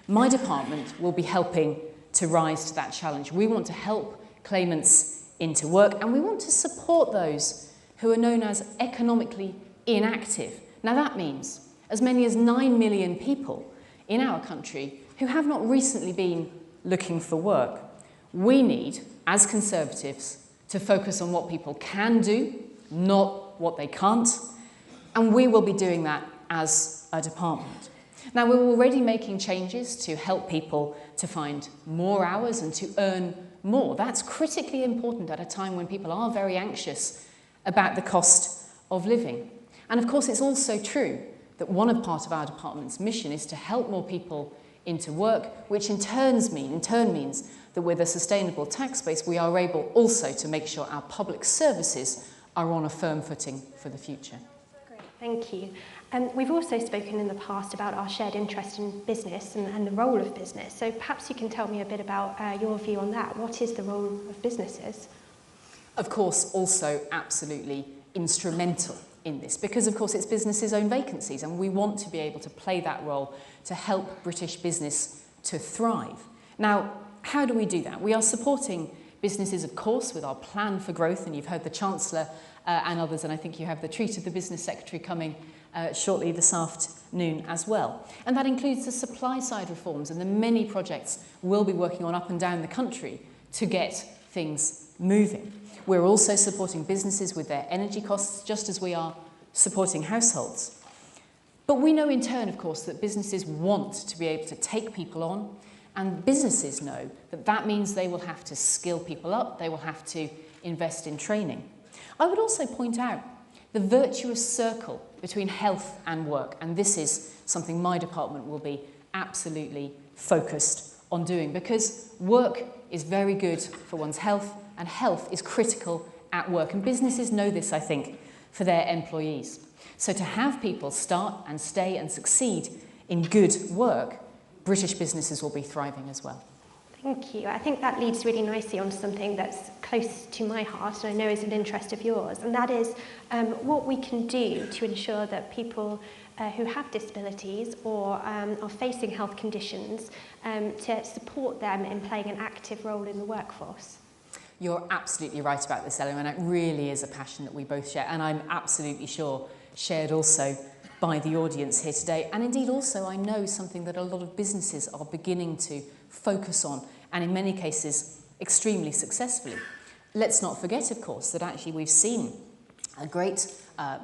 I: My department will be helping to rise to that challenge. We want to help claimants into work, and we want to support those who are known as economically inactive. Now that means as many as 9 million people in our country who have not recently been looking for work. We need, as Conservatives, to focus on what people can do, not what they can't, and we will be doing that as a department. Now, we're already making changes to help people to find more hours and to earn more. That's critically important at a time when people are very anxious about the cost of living. And of course, it's also true that part of our department's mission is to help more people into work, which in turn means that with a sustainable tax base, we are able also to make sure our public services are on a firm footing for the future.
H: Great, thank you. We've also spoken in the past about our shared interest in business and the role of business. So perhaps you can tell me a bit about your view on that. What is the role of businesses?
I: Of course, also absolutely instrumental in this, because of course it's businesses' own vacancies, and we want to be able to play that role to help British business to thrive. Now, how do we do that? We are supporting businesses, of course, with our plan for growth, and you've heard the Chancellor and others, and I think you have the treat of the Business Secretary coming shortly this afternoon as well. And that includes the supply side reforms and the many projects we'll be working on up and down the country to get things moving. We're also supporting businesses with their energy costs, just as we are supporting households. But we know in turn, of course, that businesses want to be able to take people on, and businesses know that that means they will have to skill people up, they will have to invest in training. I would also point out the virtuous circle between health and work, and this is something my department will be absolutely focused on doing, because work is very good for one's health, and health is critical at work, and businesses know this, I think, for their employees. So to have people start and stay and succeed in good work, British businesses will be thriving as well.
H: Thank you. I think that leads really nicely onto something that's close to my heart and I know is an interest of yours, and that is what we can do to ensure that people who have disabilities or are facing health conditions to support them in playing an active role in the workforce.
I: You're absolutely right about this, Ellen, and it really is a passion that we both share, and I'm absolutely sure shared also by the audience here today. And indeed also I know something that a lot of businesses are beginning to focus on, and in many cases extremely successfully. Let's not forget, of course, that actually we've seen a great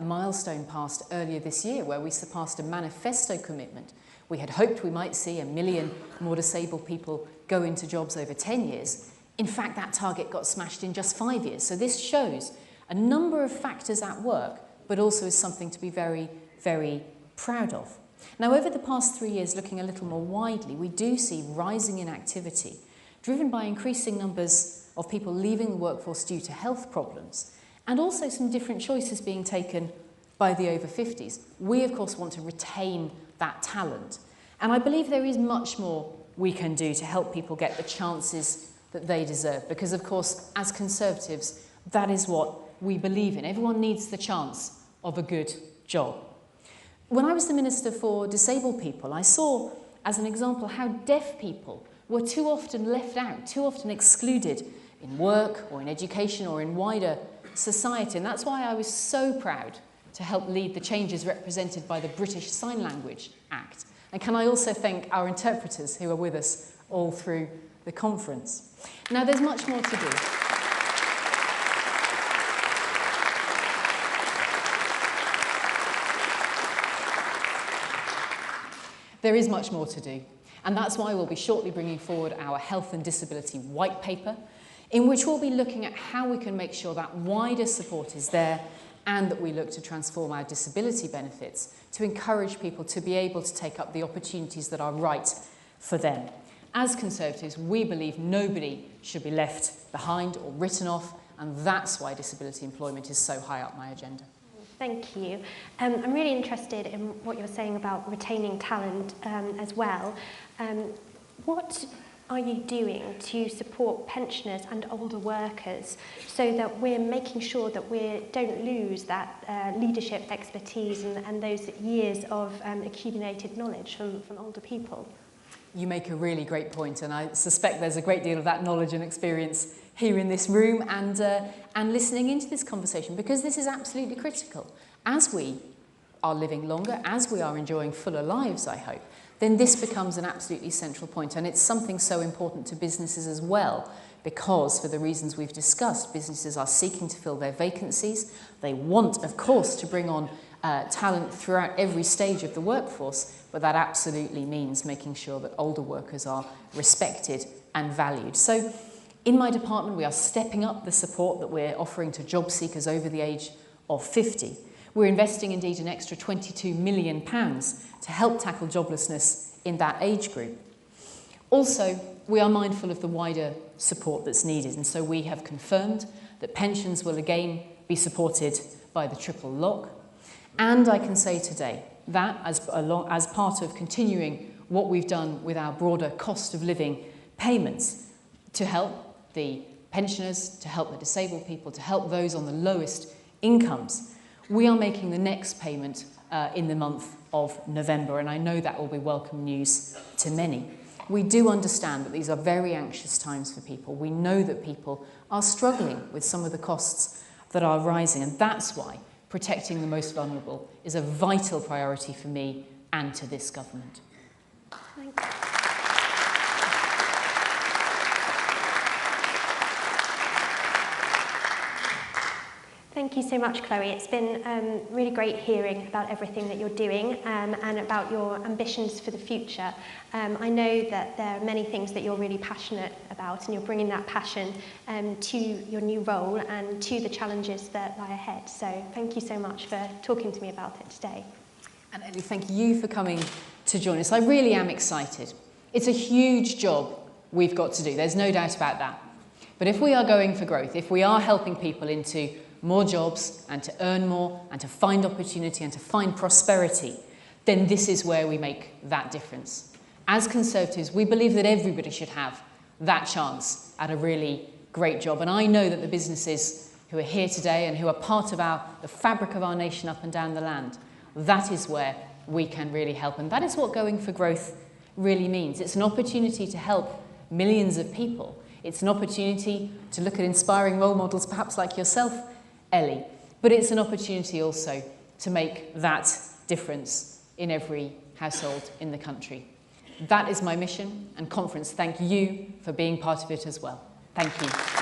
I: milestone passed earlier this year where we surpassed a manifesto commitment. We had hoped we might see 1 million more disabled people go into jobs over 10 years. In fact, that target got smashed in just 5 years. So this shows a number of factors at work, but also is something to be very, very proud of. Now, over the past 3 years, looking a little more widely, we do see rising inactivity, driven by increasing numbers of people leaving the workforce due to health problems, and also some different choices being taken by the over 50s. We, of course, want to retain that talent. And I believe there is much more we can do to help people get the chances that they deserve. Because, of course, as Conservatives, that is what we believe in. Everyone needs the chance of a good job. When I was the Minister for Disabled People, I saw, as an example, how deaf people were too often left out, too often excluded in work or in education or in wider society. And that's why I was so proud to help lead the changes represented by the British Sign Language Act. And can I also thank our interpreters who are with us all through the conference. Now, there's much more to do. There is much more to do, and that's why we'll be shortly bringing forward our Health and Disability White Paper, in which we'll be looking at how we can make sure that wider support is there and that we look to transform our disability benefits to encourage people to be able to take up the opportunities that are right for them. As Conservatives, we believe nobody should be left behind or written off, and that's why disability employment is so high up my agenda.
H: Thank you. I'm really interested in what you're saying about retaining talent as well. What are you doing to support pensioners and older workers so that we're making sure that we don't lose that leadership expertise and those years of accumulated knowledge from older people?
I: You make a really great point, and I suspect there's a great deal of that knowledge and experience here in this room and listening into this conversation, because this is absolutely critical. As we are living longer, as we are enjoying fuller lives, I hope, then this becomes an absolutely central point, and it's something so important to businesses as well, because for the reasons we've discussed, businesses are seeking to fill their vacancies. They want, of course, to bring on talent throughout every stage of the workforce, but that absolutely means making sure that older workers are respected and valued. So in my department, we are stepping up the support that we're offering to job seekers over the age of 50. We're investing indeed an extra £22 million to help tackle joblessness in that age group. Also, we are mindful of the wider support that's needed, and so we have confirmed that pensions will again be supported by the triple lock. And I can say today that as part of continuing what we've done with our broader cost of living payments to help the pensioners, to help the disabled people, to help those on the lowest incomes, we are making the next payment in the month of November, and I know that will be welcome news to many. We do understand that these are very anxious times for people. We know that people are struggling with some of the costs that are rising, and that's why protecting the most vulnerable is a vital priority for me and to this government.
H: Thank you. Thank you so much, Chloe. It's been really great hearing about everything that you're doing and about your ambitions for the future. I know that there are many things that you're really passionate about, and you're bringing that passion to your new role and to the challenges that lie ahead. So thank you so much for talking to me about it today.
I: And Ellie, thank you for coming to join us. I really am excited. It's a huge job we've got to do. There's no doubt about that. But if we are going for growth, if we are helping people into more jobs and to earn more and to find opportunity and to find prosperity, then this is where we make that difference. As Conservatives, we believe that everybody should have that chance at a really great job. And I know that the businesses who are here today and who are part of the fabric of our nation up and down the land, that is where we can really help. And that is what going for growth really means. It's an opportunity to help millions of people. It's an opportunity to look at inspiring role models, perhaps like yourself, Ellie. But it's an opportunity also to make that difference in every household in the country. That is my mission, and conference, thank you for being part of it as well. Thank you.